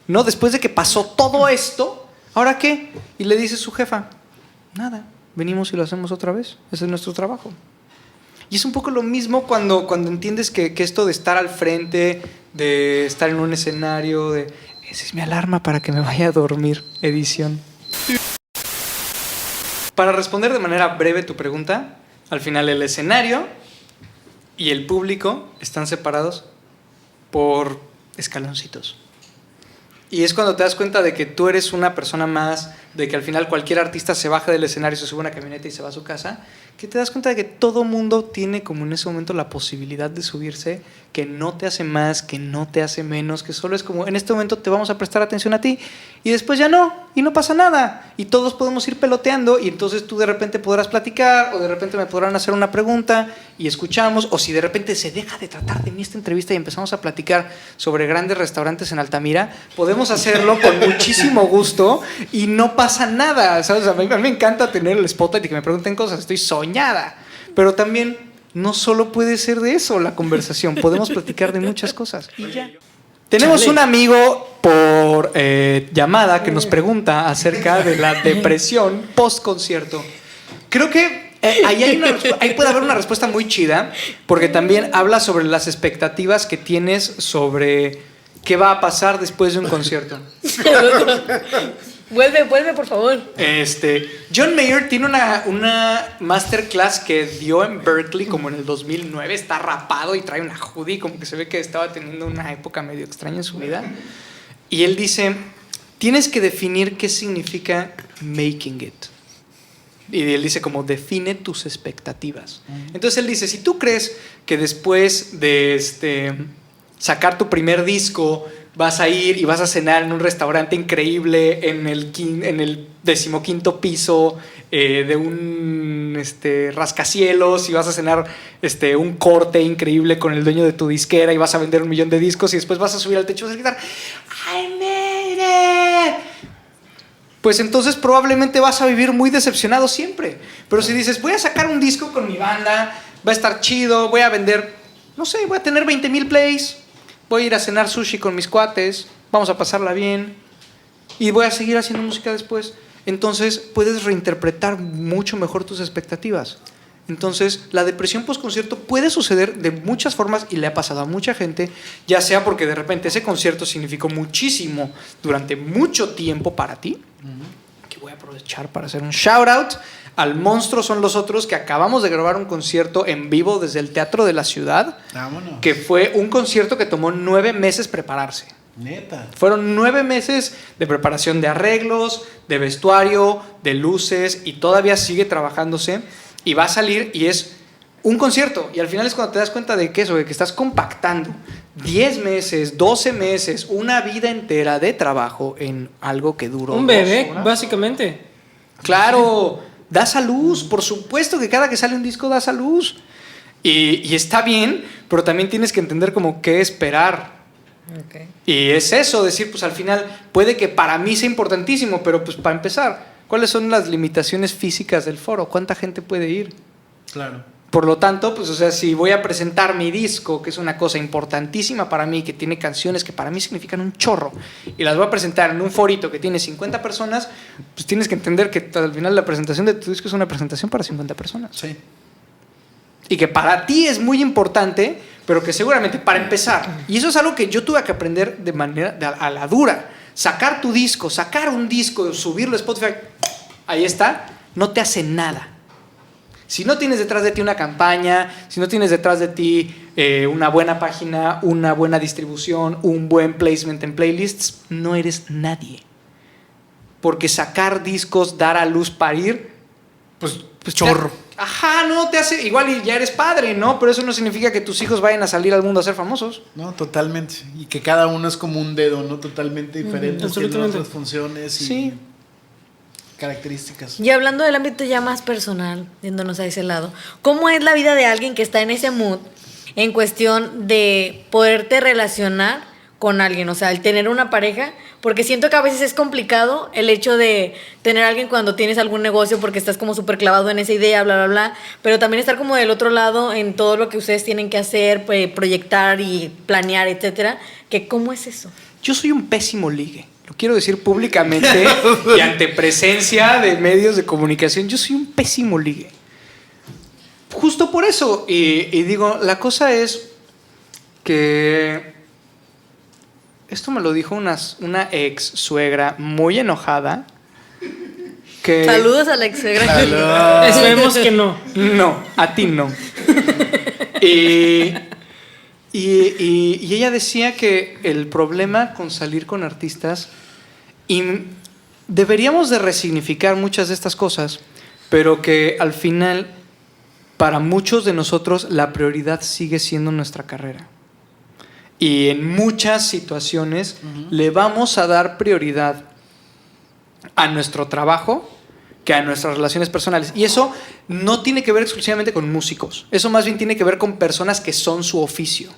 No, después de que pasó todo esto, ¿ahora qué? Y le dice su jefa, nada, venimos y lo hacemos otra vez. Ese es nuestro trabajo. Y es un poco lo mismo cuando entiendes que esto de estar al frente, de estar en un escenario, de esa es mi alarma para que me vaya a dormir, edición. Para responder de manera breve tu pregunta, al final el escenario y el público están separados por escaloncitos. Y es cuando te das cuenta de que tú eres una persona más, de que al final cualquier artista se baja del escenario, se sube a una camioneta y se va a su casa, que te das cuenta de que todo mundo tiene como en ese momento la posibilidad de subirse, que no te hace más, que no te hace menos, que solo es como en este momento te vamos a prestar atención a ti y después ya no, y no pasa nada, y todos podemos ir peloteando y entonces tú de repente podrás platicar o de repente me podrán hacer una pregunta y escuchamos, o si de repente se deja de tratar de mí esta entrevista y empezamos a platicar sobre grandes restaurantes en Altamira, podemos hacerlo con muchísimo gusto y no pasa nada, ¿sabes? A mí me encanta tener el spotlight y que me pregunten cosas, estoy soñada, pero también no solo puede ser de eso la conversación, podemos platicar de muchas cosas y ya. Tenemos un amigo por llamada que nos pregunta acerca de la depresión post-concierto. Creo que ahí puede haber una respuesta muy chida, porque también habla sobre las expectativas que tienes sobre qué va a pasar después de un concierto. Vuelve, por favor. John Mayer tiene una masterclass que dio en Berkeley como en el 2009. Está rapado y trae una hoodie, como que se ve que estaba teniendo una época medio extraña en su vida. Y él dice, tienes que definir qué significa making it. Y él dice como, define tus expectativas. Entonces él dice, si tú crees que después de sacar tu primer disco vas a ir y vas a cenar en un restaurante increíble en el 15º piso de un rascacielos, y vas a cenar un corte increíble con el dueño de tu disquera y vas a vender 1 millón de discos y después vas a subir al techo y vas a gritar I made it, pues entonces probablemente vas a vivir muy decepcionado siempre. Pero si dices, voy a sacar un disco con mi banda, va a estar chido, voy a vender, no sé, voy a tener 20,000 plays, voy a ir a cenar sushi con mis cuates, vamos a pasarla bien y voy a seguir haciendo música después. Entonces puedes reinterpretar mucho mejor tus expectativas. Entonces, la depresión postconcierto puede suceder de muchas formas y le ha pasado a mucha gente, ya sea porque de repente ese concierto significó muchísimo durante mucho tiempo para ti, que voy a aprovechar para hacer un shout out al Monstruo Son los Otros, que acabamos de grabar un concierto en vivo desde el Teatro de la Ciudad, Vámonos. que fue un concierto que tomó 9 meses prepararse. Neta. Fueron 9 meses de preparación de arreglos, de vestuario, de luces, y todavía sigue trabajándose y va a salir y es un concierto. Y al final es cuando te das cuenta de que eso, de que estás compactando 10 meses, 12 meses, una vida entera de trabajo en algo que duró Un 2 bebé, horas. básicamente. Claro, das a luz, por supuesto que cada que sale un disco das a luz. Y está bien, pero también tienes que entender como qué esperar. Okay. Y es eso, decir, pues al final puede que para mí sea importantísimo, pero pues para empezar, ¿cuáles son las limitaciones físicas del foro? ¿Cuánta gente puede ir? Claro. Por lo tanto, pues o sea, si voy a presentar mi disco, que es una cosa importantísima para mí, que tiene canciones que para mí significan un chorro, y las voy a presentar en un forito que tiene 50 personas, pues tienes que entender que al final la presentación de tu disco es una presentación para 50 personas. Sí. Y que para ti es muy importante, pero que seguramente para empezar, y eso es algo que yo tuve que aprender de manera a la dura, sacar tu disco, sacar un disco, subirlo a Spotify, ahí está, no te hace nada. Si no tienes detrás de ti una campaña, si no tienes detrás de ti una buena página, una buena distribución, un buen placement en playlists, no eres nadie. Porque sacar discos, dar a luz, parir, pues chorro. Ajá, no te hace. Igual y ya eres padre, ¿no? Pero eso no significa que tus hijos vayan a salir al mundo a ser famosos. No, totalmente. Y que cada uno es como un dedo, ¿no? Totalmente diferente. Tiene otras funciones y Sí. características. Y hablando del ámbito ya más personal, yéndonos a ese lado, ¿cómo es la vida de alguien que está en ese mood en cuestión de poderte relacionar con alguien? O sea, el tener una pareja, porque siento que a veces es complicado el hecho de tener a alguien cuando tienes algún negocio porque estás como súper clavado en esa idea, bla, bla, bla, pero también estar como del otro lado en todo lo que ustedes tienen que hacer, proyectar y planear, etcétera, que ¿cómo es eso? Yo soy un pésimo ligue. Lo quiero decir públicamente y ante presencia de medios de comunicación. Yo soy un pésimo ligue. Justo por eso. Y digo, la cosa es que esto me lo dijo una ex suegra muy enojada. Que Saludos a la ex suegra. Saludos. Esperemos que no. no, a ti no. Y ella decía que el problema con salir con artistas, y deberíamos de resignificar muchas de estas cosas, pero que al final, para muchos de nosotros, la prioridad sigue siendo nuestra carrera. Y en muchas situaciones le vamos a dar prioridad a nuestro trabajo que a nuestras relaciones personales. Y eso no tiene que ver exclusivamente con músicos. Eso más bien tiene que ver con personas que son su oficio.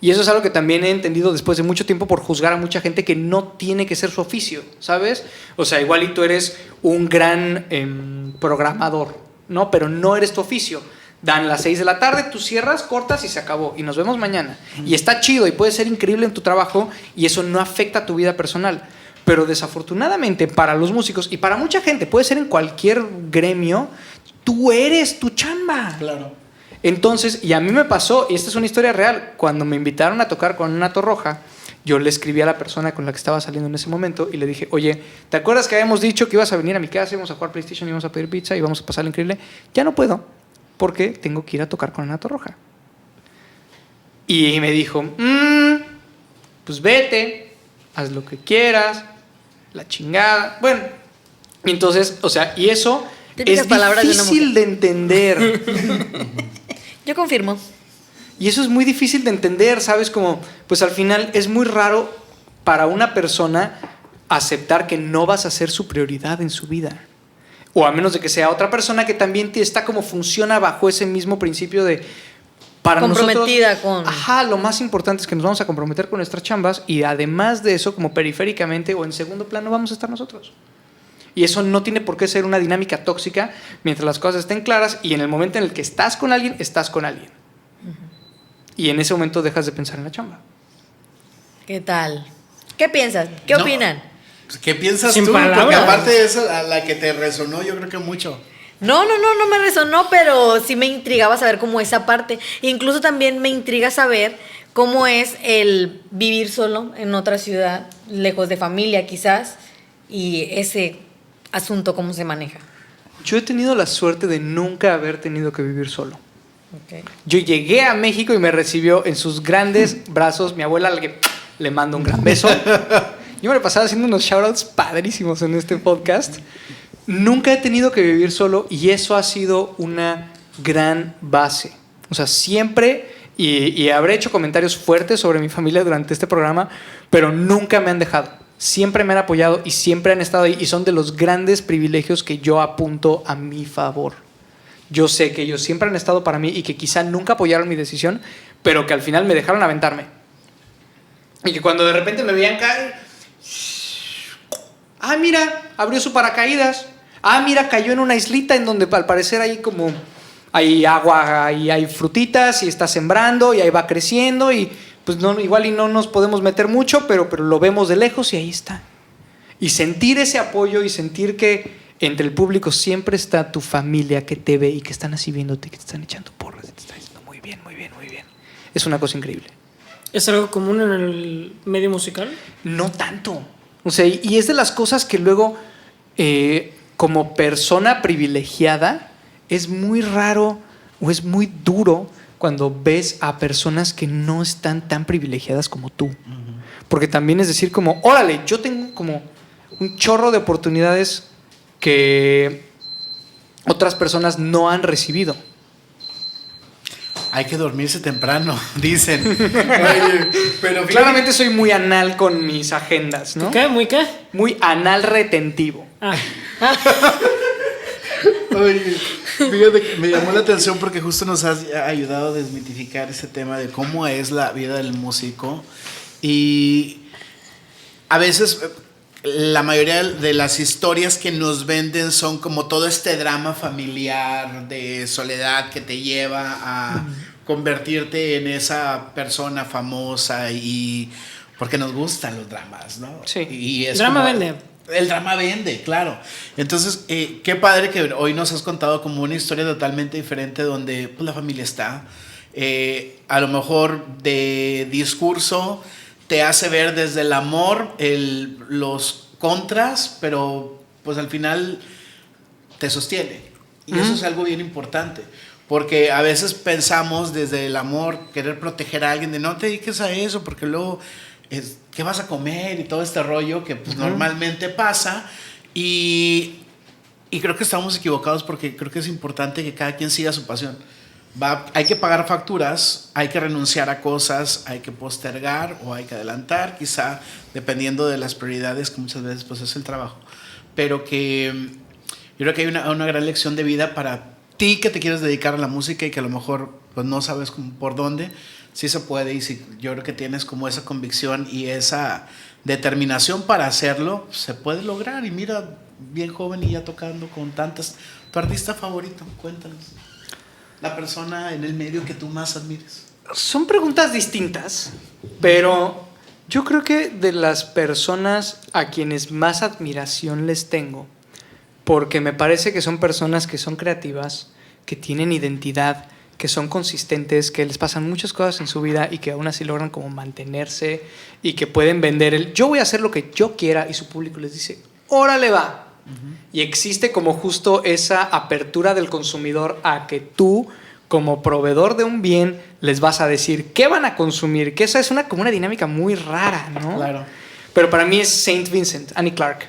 Y eso es algo que también he entendido después de mucho tiempo por juzgar a mucha gente que no tiene que ser su oficio, ¿sabes? O sea, igual y tú eres un gran programador, ¿no? Pero no eres tu oficio. Dan las 6 de la tarde, tú cierras, cortas y se acabó. Y nos vemos mañana. Y está chido y puede ser increíble en tu trabajo y eso no afecta a tu vida personal. Pero desafortunadamente para los músicos y para mucha gente, puede ser en cualquier gremio, tú eres tu chamba. Claro. Entonces, y a mí me pasó, y esta es una historia real, cuando me invitaron a tocar con Nato Roja, yo le escribí a la persona con la que estaba saliendo en ese momento y le dije, oye, ¿te acuerdas que habíamos dicho que ibas a venir a mi casa, íbamos a jugar PlayStation, íbamos a pedir pizza y íbamos a pasarlo increíble? Ya no puedo, porque tengo que ir a tocar con Nato Roja. Y me dijo, pues vete, haz lo que quieras, la chingada. Bueno, entonces, o sea, y eso Típicas es palabras de una difícil mujer. de entender. Yo confirmo. Y eso es muy difícil de entender, ¿sabes? Como, pues al final es muy raro para una persona aceptar que no vas a ser su prioridad en su vida. O a menos de que sea otra persona que también está como funciona bajo ese mismo principio de... Para Comprometida nosotros, con... Ajá, lo más importante es que nos vamos a comprometer con nuestras chambas y además de eso, como periféricamente o en segundo plano, vamos a estar nosotros. Y eso no tiene por qué ser una dinámica tóxica mientras las cosas estén claras y en el momento en el que estás con alguien, estás con alguien. Y en ese momento dejas de pensar en la chamba. ¿Qué tal? ¿Qué piensas? ¿Qué No. opinan? ¿Qué piensas Sin tú? palabras. Porque aparte de eso, a la que te resonó, yo creo que mucho. No me resonó, pero sí me intrigaba saber cómo esa parte. Incluso también me intriga saber cómo es el vivir solo en otra ciudad, lejos de familia quizás, y ese asunto cómo se maneja. Yo he tenido la suerte de nunca haber tenido que vivir solo. Okay. Yo llegué a México y me recibió en sus grandes brazos mi abuela, a la que le mando un gran beso. Yo me lo pasaba haciendo unos shoutouts padrísimos en este podcast. Nunca he tenido que vivir solo y eso ha sido una gran base. O sea, siempre, y habré hecho comentarios fuertes sobre mi familia durante este programa, pero nunca me han dejado. Siempre me han apoyado y siempre han estado ahí y son de los grandes privilegios que yo apunto a mi favor. Yo sé que ellos siempre han estado para mí y que quizá nunca apoyaron mi decisión, pero que al final me dejaron aventarme. Y que cuando de repente me veían caer, mira, abrió su paracaídas. Mira, cayó en una islita en donde al parecer hay agua y hay frutitas y está sembrando y ahí va creciendo y pues no, igual y no nos podemos meter mucho, pero lo vemos de lejos y ahí está. Y sentir ese apoyo y sentir que entre el público siempre está tu familia que te ve y que están así viéndote, que te están echando porras y te están diciendo muy bien, muy bien, muy bien. Es una cosa increíble. ¿Es algo común en el medio musical? No tanto. O sea, y es de las cosas que luego, como persona privilegiada, es muy raro o es muy duro cuando ves a personas que no están tan privilegiadas como tú. Porque también es decir como, órale, yo tengo como un chorro de oportunidades que otras personas no han recibido. Hay que dormirse temprano, dicen. Oye, pero claramente soy muy anal con mis agendas, ¿no? ¿Qué? ¿Muy qué? Muy anal retentivo. Oye, fíjate que me llamó la atención porque justo nos has ayudado a desmitificar ese tema de cómo es la vida del músico. Y a veces la mayoría de las historias que nos venden son como todo este drama familiar de soledad que te lleva a convertirte en esa persona famosa y porque nos gustan los dramas, ¿no? Sí. Y es drama como, vende. El drama vende, claro. Entonces, qué padre que hoy nos has contado como una historia totalmente diferente donde pues, la familia está. A lo mejor de discurso te hace ver desde el amor los contras, pero pues al final te sostiene. Y eso es algo bien importante. Porque a veces pensamos desde el amor, querer proteger a alguien, de no te dediques a eso, porque luego, ¿qué vas a comer? Y todo este rollo que pues, normalmente pasa. Y creo que estamos equivocados porque creo que es importante que cada quien siga su pasión. Hay que pagar facturas, hay que renunciar a cosas, hay que postergar o hay que adelantar, quizá dependiendo de las prioridades que muchas veces pues, es el trabajo. Pero que yo creo que hay una gran lección de vida para ti que te quieres dedicar a la música y que a lo mejor pues, no sabes por dónde, sí se puede y sí, yo creo que tienes como esa convicción y esa determinación para hacerlo, se puede lograr. Y mira, bien joven y ya tocando con tantas. ¿Tu artista favorito? Cuéntanos. La persona en el medio que tú más admires. Son preguntas distintas, pero yo creo que de las personas a quienes más admiración les tengo, porque me parece que son personas que son creativas, que tienen identidad, que son consistentes, que les pasan muchas cosas en su vida y que aún así logran como mantenerse y que pueden vender yo voy a hacer lo que yo quiera y su público les dice, órale va. Y existe como justo esa apertura del consumidor a que tú, como proveedor de un bien, les vas a decir qué van a consumir, que esa es como una dinámica muy rara, ¿no? Claro. Pero para mí es Saint Vincent, Annie Clark.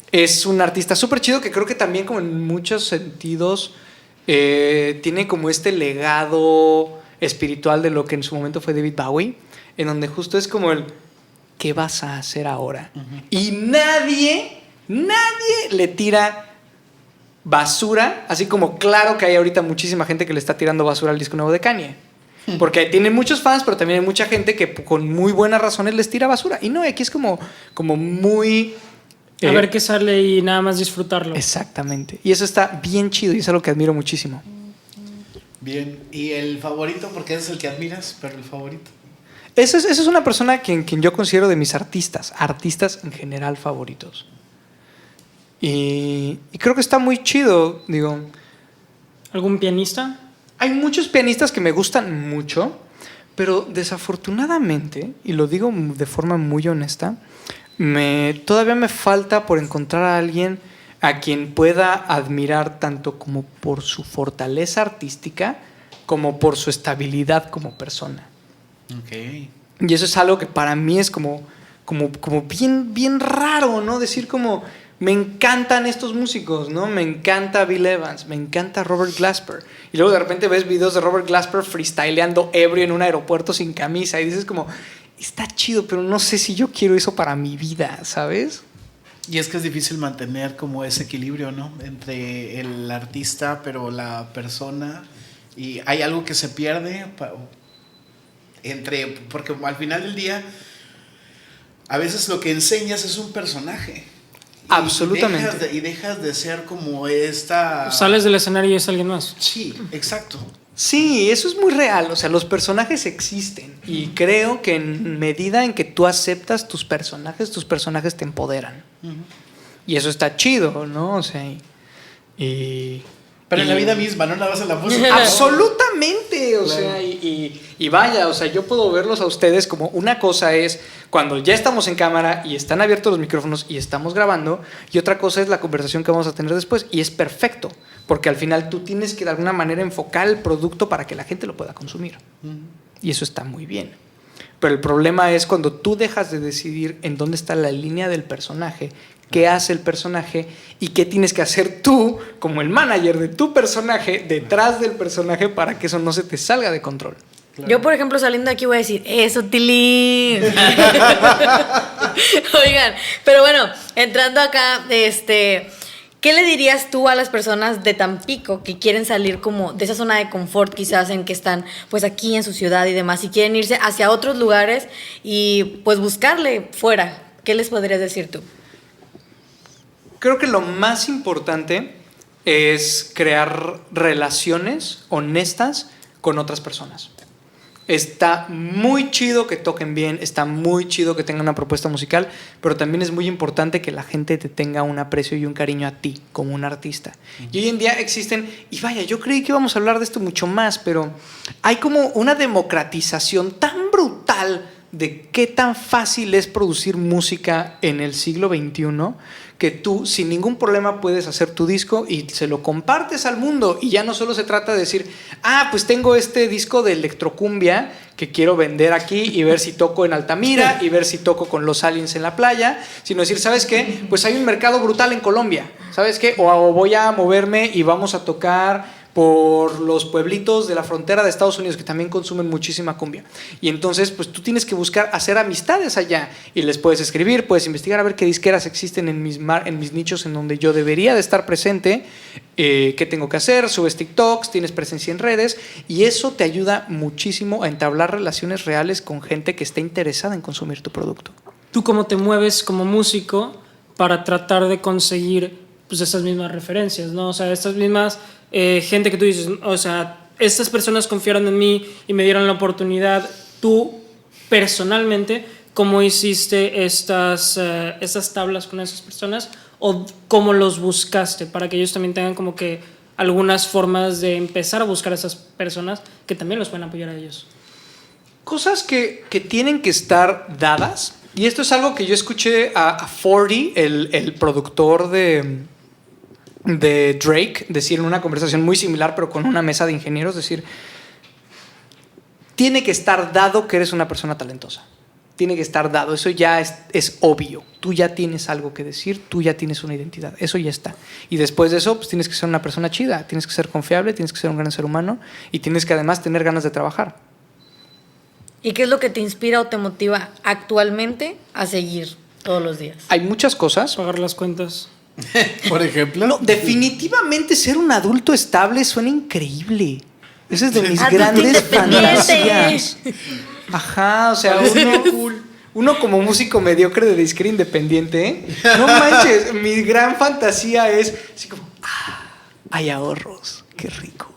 Es un artista súper chido que creo que también como en muchos sentidos tiene como este legado espiritual de lo que en su momento fue David Bowie, en donde justo es como el ¿qué vas a hacer ahora? Y nadie le tira basura, así como claro que hay ahorita muchísima gente que le está tirando basura al disco nuevo de Kanye. Porque tiene muchos fans, pero también hay mucha gente que con muy buenas razones les tira basura. Y no, aquí es como muy... A ver qué sale y nada más disfrutarlo. Exactamente. Y eso está bien chido y es algo que admiro muchísimo. Bien. ¿Y el favorito? Porque es el que admiras, pero el favorito. Esa es una persona quien yo considero de mis artistas en general favoritos. Y creo que está muy chido, digo. ¿Algún pianista? Hay muchos pianistas que me gustan mucho, pero desafortunadamente, y lo digo de forma muy honesta, todavía me falta por encontrar a alguien a quien pueda admirar tanto como por su fortaleza artística como por su estabilidad como persona. Ok. Y eso es algo que para mí es como bien raro, ¿no? Decir como, me encantan estos músicos, ¿no? Me encanta Bill Evans, me encanta Robert Glasper. Y luego de repente ves videos de Robert Glasper freestyleando ebrio en un aeropuerto sin camisa y dices como, está chido, pero no sé si yo quiero eso para mi vida, ¿sabes? Y es que es difícil mantener como ese equilibrio, ¿no? Entre el artista, pero la persona. Y hay algo que se pierde porque al final del día, a veces lo que enseñas es un personaje. Absolutamente. Y dejas de ser como esta... Sales del escenario y es alguien más. Sí, exacto. Sí, eso es muy real. O sea, los personajes existen. Y creo que en medida en que tú aceptas tus personajes te empoderan. Uh-huh. Y eso está chido, ¿no? O sea, pero en la vida misma, no nada más en la música. Absolutamente, o sea, y vaya, o sea, yo puedo verlos a ustedes como una cosa es cuando ya estamos en cámara y están abiertos los micrófonos y estamos grabando, y otra cosa es la conversación que vamos a tener después, y es perfecto, porque al final tú tienes que de alguna manera enfocar el producto para que la gente lo pueda consumir. Y eso está muy bien. Pero el problema es cuando tú dejas de decidir en dónde está la línea del personaje, qué hace el personaje y qué tienes que hacer tú como el manager de tu personaje detrás del personaje para que eso no se te salga de control. Claro. Yo, por ejemplo, saliendo de aquí voy a decir, ¡eso, Tilín! Oigan, pero bueno, entrando acá, ¿qué le dirías tú a las personas de Tampico que quieren salir como de esa zona de confort quizás en que están pues aquí en su ciudad y demás y quieren irse hacia otros lugares y pues buscarle fuera? ¿Qué les podrías decir tú? Creo que lo más importante es crear relaciones honestas con otras personas. Está muy chido que toquen bien, está muy chido que tengan una propuesta musical, pero también es muy importante que la gente te tenga un aprecio y un cariño a ti como un artista. Y hoy en día existen, y vaya, yo creí que íbamos a hablar de esto mucho más, pero hay como una democratización tan brutal de qué tan fácil es producir música en el siglo XXI, que tú sin ningún problema puedes hacer tu disco y se lo compartes al mundo, y ya no solo se trata de decir, pues tengo este disco de electrocumbia que quiero vender aquí y ver si toco en Altamira y ver si toco con los aliens en la playa, sino decir, ¿sabes qué? Pues hay un mercado brutal en Colombia, ¿sabes qué? O voy a moverme y vamos a tocar por los pueblitos de la frontera de Estados Unidos que también consumen muchísima cumbia. Y entonces, pues tú tienes que buscar hacer amistades allá y les puedes escribir, puedes investigar a ver qué disqueras existen en mis nichos en donde yo debería de estar presente, qué tengo que hacer, subes TikToks, tienes presencia en redes y eso te ayuda muchísimo a entablar relaciones reales con gente que esté interesada en consumir tu producto. ¿Tú cómo te mueves como músico para tratar de conseguir pues esas mismas referencias, ¿no? O sea, estas mismas gente que tú dices, o sea, estas personas confiaron en mí y me dieron la oportunidad. Tú, personalmente, ¿cómo hiciste estas tablas con esas personas? ¿O cómo los buscaste para que ellos también tengan como que algunas formas de empezar a buscar a esas personas que también los pueden apoyar a ellos? Cosas que tienen que estar dadas, y esto es algo que yo escuché a 40, el productor de Drake, decir en una conversación muy similar pero con una mesa de ingenieros, decir, tiene que estar dado que eres una persona talentosa, tiene que estar dado, eso ya es obvio, tú ya tienes algo que decir, tú ya tienes una identidad, eso ya está, y después de eso pues tienes que ser una persona chida, tienes que ser confiable, tienes que ser un gran ser humano y tienes que además tener ganas de trabajar. ¿Y qué es lo que te inspira o te motiva actualmente a seguir todos los días? Hay muchas cosas. Pagar las cuentas. Por ejemplo. No, definitivamente ser un adulto estable suena increíble. Esa es de mis Adulto grandes independiente. fantasías. Ajá, o sea, uno como músico mediocre de disquera independiente, ¿eh? No manches, mi gran fantasía es así como, hay ahorros, qué rico.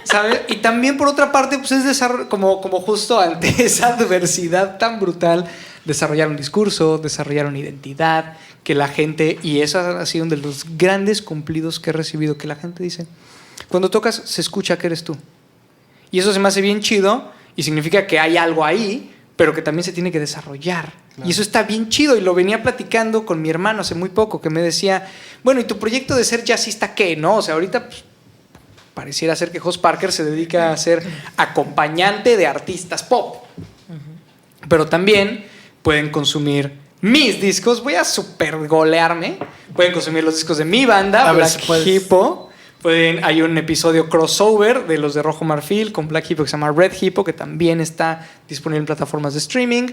¿Sabes? Y también por otra parte, pues es como justo ante esa adversidad tan brutal, desarrollar un discurso, desarrollar una identidad, que la gente, y eso ha sido uno de los grandes cumplidos que he recibido, que la gente dice, cuando tocas se escucha que eres tú. Y eso se me hace bien chido y significa que hay algo ahí, pero que también se tiene que desarrollar. Claro. Y eso está bien chido, y lo venía platicando con mi hermano hace muy poco, que me decía, bueno, ¿y tu proyecto de ser jazzista qué? ¿No? O sea, ahorita pues, pareciera ser que Jos Parker se dedica a ser acompañante de artistas pop. Pero también pueden consumir mis discos, voy a super golearme, pueden consumir los discos de mi banda, Black Hippo. Hay un episodio crossover de los de Rojo Marfil con Black Hippo que se llama Red Hippo, que también está disponible en plataformas de streaming.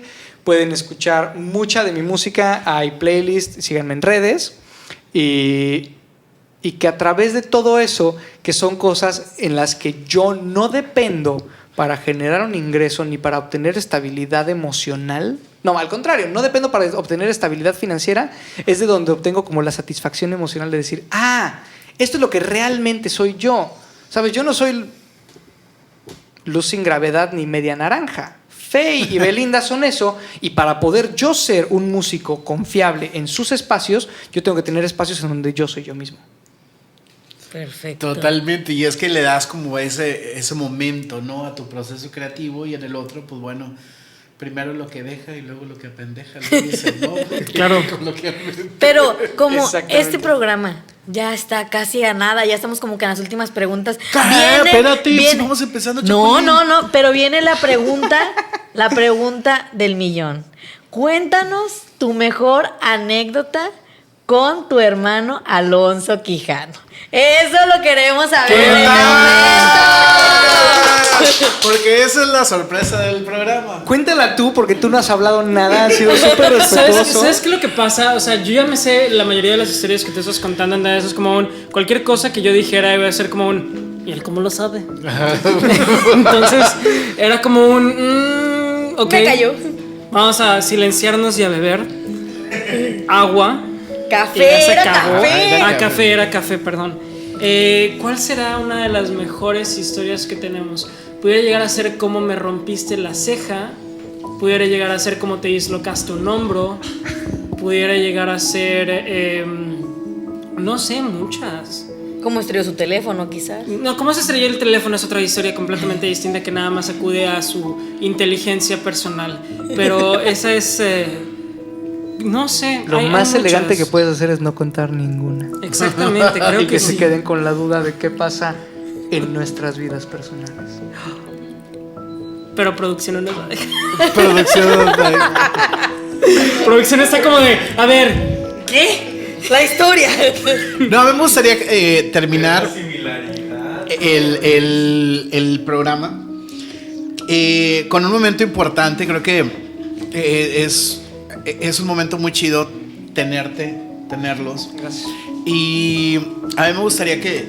Pueden escuchar mucha de mi música, hay playlists, síganme en redes. Y que a través de todo eso, que son cosas en las que yo no dependo para generar un ingreso ni para obtener estabilidad emocional. No, al contrario, no dependo para obtener estabilidad financiera, es de donde obtengo como la satisfacción emocional de decir, esto es lo que realmente soy yo. ¿Sabes? Yo no soy Luz Sin Gravedad ni Media Naranja. Faye y Belinda son eso, y para poder yo ser un músico confiable en sus espacios, yo tengo que tener espacios en donde yo soy yo mismo. Perfecto. Totalmente, y es que le das como ese momento, ¿no? A tu proceso creativo, y en el otro, pues bueno, primero lo que deja y luego lo que apendeja, lo dice, ¿no? Claro. Pero como este programa ya está casi a nada, ya estamos como que en las últimas preguntas. Espérate, si vamos empezando. No, pero viene la pregunta del millón. Cuéntanos tu mejor anécdota con tu hermano Alonso Quijano. Eso lo queremos saber en el momento. Porque esa es la sorpresa del programa. Cuéntala tú, porque tú no has hablado nada, has sido súper respetuoso. ¿Sabes qué es lo que pasa? O sea, yo ya me sé la mayoría de las historias que te estás contando, anda, eso es como cualquier cosa que yo dijera iba a ser como ¿y él cómo lo sabe? Entonces, era como ok. Me cayó. Vamos a silenciarnos y a beber agua. Café, Era café, perdón. ¿Cuál será una de las mejores historias que tenemos? Pudiera llegar a ser cómo me rompiste la ceja, pudiera llegar a ser cómo te dislocaste un hombro, pudiera llegar a ser, no sé, muchas. ¿Cómo estrelló su teléfono, quizás? No, cómo se estrelló el teléfono es otra historia completamente distinta que nada más acude a su inteligencia personal. Pero esa es... no sé. Lo más elegante que puedes hacer es no contar ninguna. Exactamente, creo que se queden con la duda de qué pasa en nuestras vidas personales. Pero producción no nos va a dejar. Producción está como de, a ver, ¿qué? La historia. No, me gustaría terminar el programa con un momento importante. Creo que es un momento muy chido tenerlos. Gracias. Y a mí me gustaría que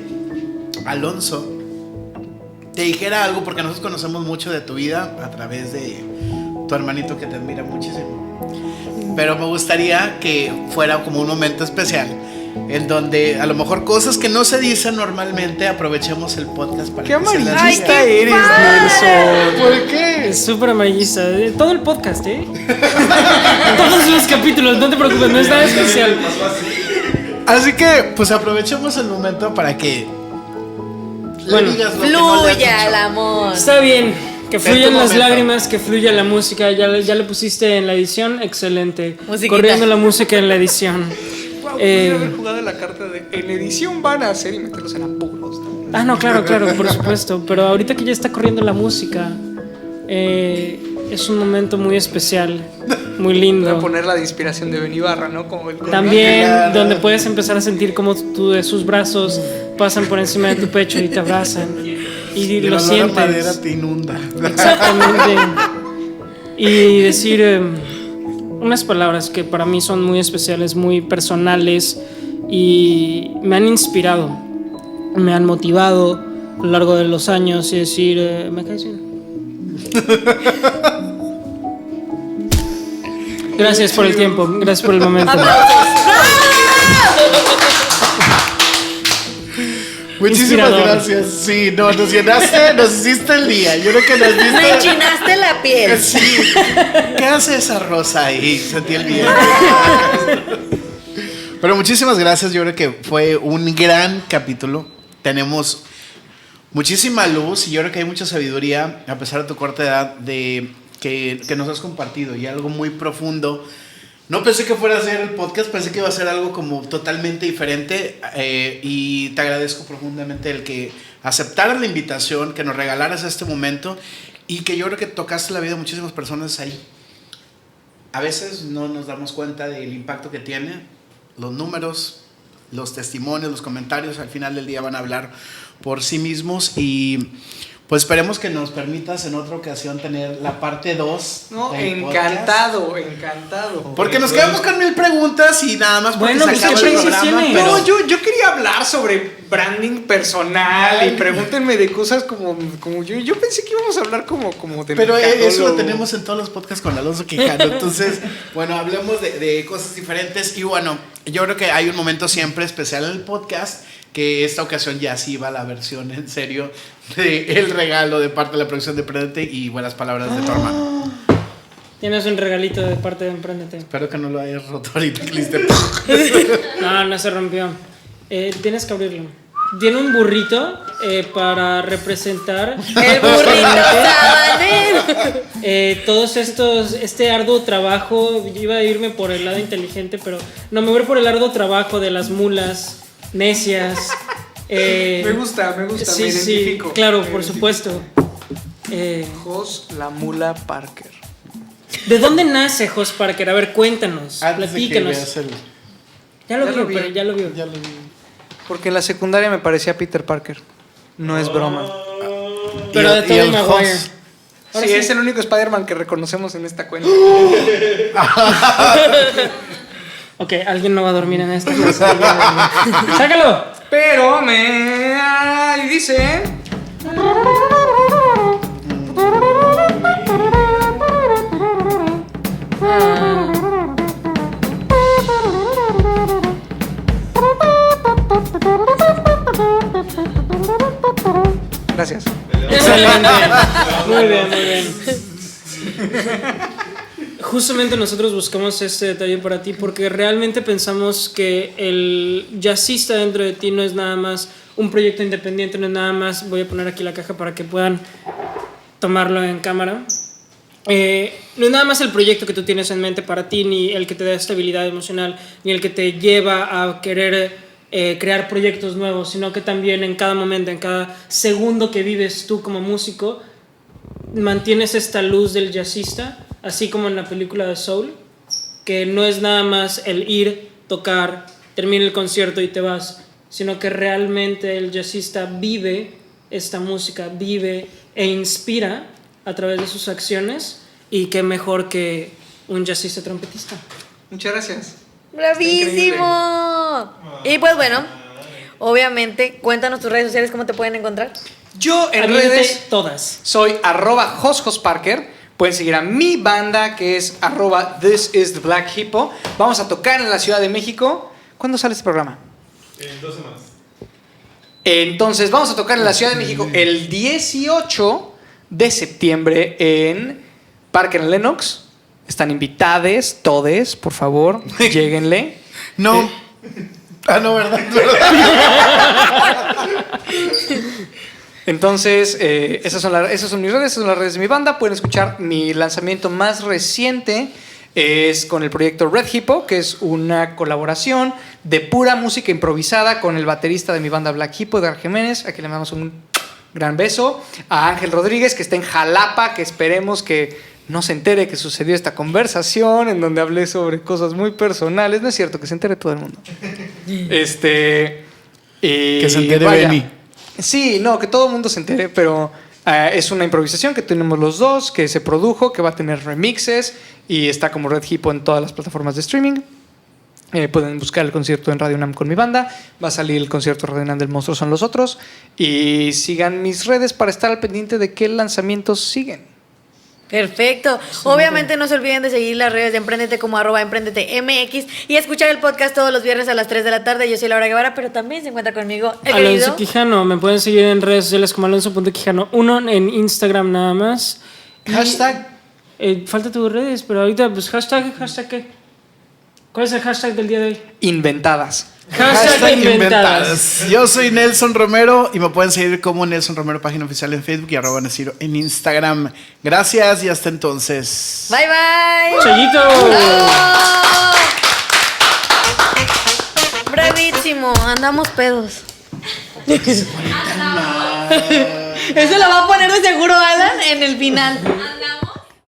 Alonso te dijera algo, porque nosotros conocemos mucho de tu vida a través de tu hermanito que te admira muchísimo. Pero me gustaría que fuera como un momento especial en donde a lo mejor cosas que no se dicen normalmente, aprovechemos el podcast para ¡qué que se las diga. amarillista eres, Nelson! ¿Por qué? Es súper amarillista. Todo el podcast, Todos los capítulos, no te preocupes, no es nada especial. Así que, pues aprovechemos el momento para que bueno, le digas lo que no le has fluya dicho. el amor. Está bien, que fluyan las momento. lágrimas, que fluya la música. Ya le pusiste en la edición, excelente. Musiquita. Corriendo la música en la edición. Wow, podría haber jugado la carta de en edición van a hacer y meterlos en apuros, ¿no? No, claro, por supuesto. Pero ahorita que ya está corriendo la música, es un momento muy especial, muy Voy a lindo. poner la de inspiración de Ben Ibarra, ¿no? Como el También, Claro. donde puedes empezar a sentir como sus brazos pasan por encima de tu pecho y te abrazan. Y El lo olor a madera sientes. te inunda. Exactamente. Y decir unas palabras que para mí son muy especiales, muy personales y me han inspirado, me han motivado a lo largo de los años y decir, me caes bien. Gracias por el tiempo, gracias por el momento. Muchísimas inspirador. gracias. Sí, no, nos llenaste, nos hiciste el día. Yo creo que nos Me diste. enchinaste la piel. Sí. ¿Qué hace esa rosa ahí? Sentí el bien. Pero muchísimas gracias. Yo creo que fue un gran capítulo. Tenemos muchísima luz y yo creo que hay mucha sabiduría, a pesar de tu corta edad, que nos has compartido y algo muy profundo. No pensé que fuera a ser el podcast, pensé que iba a ser algo como totalmente diferente y te agradezco profundamente el que aceptaras la invitación, que nos regalaras este momento y que yo creo que tocaste la vida de muchísimas personas ahí. A veces no nos damos cuenta del impacto que tiene, los números, los testimonios, los comentarios al final del día van a hablar por sí mismos y pues esperemos que nos permitas en otra ocasión tener la parte 2. No, del encantado. Porque nos quedamos con 1000 preguntas y nada más porque Bueno, se pues, acaba ¿qué el precios programa. tiene? Pero No, yo quería hablar sobre branding personal y pregúntenme de cosas como yo pensé que íbamos a hablar como de Pero eso lo mercadólogo. tenemos en todos los podcasts con Alonso Quijano. Entonces, bueno, hablemos de cosas diferentes. Y bueno, yo creo que hay un momento siempre especial en el podcast, que esta ocasión ya sí va la versión en serio de el regalo de parte de la producción de Emprendete y buenas palabras de tu hermano. Tienes un regalito de parte de Emprendete. Espero que no lo hayas roto ahorita que le diste. No, no se rompió. Tienes que abrirlo. Tiene un burrito para representar El burrito sabanero. todos este arduo trabajo. Yo iba a irme por el lado inteligente, pero no, me voy a ir por el arduo trabajo de las mulas necias. Me gusta, Sí, me identifico. sí, claro, Me por identifico. supuesto. Jos la Mula Parker. ¿De dónde nace Jos Parker? A ver, cuéntanos, Antes de que platícanos. veas el... Ya lo Ya vio, lo vi. pero ya lo vio. Ya lo vi. Porque en la secundaria me parecía Peter Parker. No es broma. Pero de Y Tobey el Maguire. host. Ahora Sí, sí. es el único Spider-Man que reconocemos en esta cuenta. Ok, alguien no va a dormir en esta casa. ¡Sácalo! Pero ahí dice. Gracias. Excelente. Muy bien, muy bien. Justamente nosotros buscamos este detalle para ti porque realmente pensamos que el jazzista dentro de ti no es nada más un proyecto independiente, no es nada más, voy a poner aquí la caja para que puedan tomarlo en cámara. No es nada más el proyecto que tú tienes en mente para ti, ni el que te da estabilidad emocional, ni el que te lleva a querer crear proyectos nuevos, sino que también en cada momento, en cada segundo que vives tú como músico, mantienes esta luz del jazzista, así como en la película de Soul, que no es nada más el ir, tocar, termina el concierto y te vas, sino que realmente el jazzista vive esta música, vive e inspira a través de sus acciones, y qué mejor que un jazzista trompetista. Muchas gracias. ¡Bravísimo! Y pues bueno, obviamente, cuéntanos tus redes sociales, cómo te pueden encontrar. Yo en Avídate redes todas. soy @JosJosParker. Pueden seguir a mi banda que es @ThisIsTheBlackHippo. Vamos a tocar en la Ciudad de México. ¿Cuándo sale este programa? En 2 semanas. Entonces vamos a tocar en la Ciudad de México el 18 de septiembre en Parque en Lenox. Están invitades, todes, por favor, lléguenle. No. No, ¿verdad? Entonces, esas son mis redes, esas son las redes de mi banda. Pueden escuchar mi lanzamiento más reciente. Es con el proyecto Red Hippo, que es una colaboración de pura música improvisada con el baterista de mi banda Black Hippo, Edgar Jiménez. Aquí le mandamos un gran beso. A Ángel Rodríguez, que está en Jalapa, que esperemos que no se entere que sucedió esta conversación en donde hablé sobre cosas muy personales. No es cierto, que se entere todo el mundo. Que se entere Benny. Sí, no, que todo el mundo se entere, pero es una improvisación que tenemos los dos, que se produjo, que va a tener remixes y está como Red Hippo en todas las plataformas de streaming. Pueden buscar el concierto en Radio UNAM con mi banda. Va a salir el concierto Radio UNAM del Monstruo Son los Otros. Y sigan mis redes para estar al pendiente de qué lanzamientos siguen. Perfecto. Obviamente no se olviden de seguir las redes de Emprendete como @EmprendeteMX y escuchar el podcast todos los viernes a las 3 de la tarde. Yo soy Laura Guevara, pero también se encuentra conmigo el Alonso querido Quijano. Me pueden seguir en redes sociales como alonso.quijano1 en Instagram nada más. Hashtag. Falta tus redes, pero ahorita pues hashtag ¿qué? ¿Cuál es el hashtag del día de hoy? Inventadas. Hashtag inventadas. Yo soy Nelson Romero y me pueden seguir como Nelson Romero, página oficial en Facebook y @Neciro en Instagram. Gracias y hasta entonces. Bye bye. Chayito. Bravísimo, andamos pedos. Eso lo va a poner de seguro Alan en el final.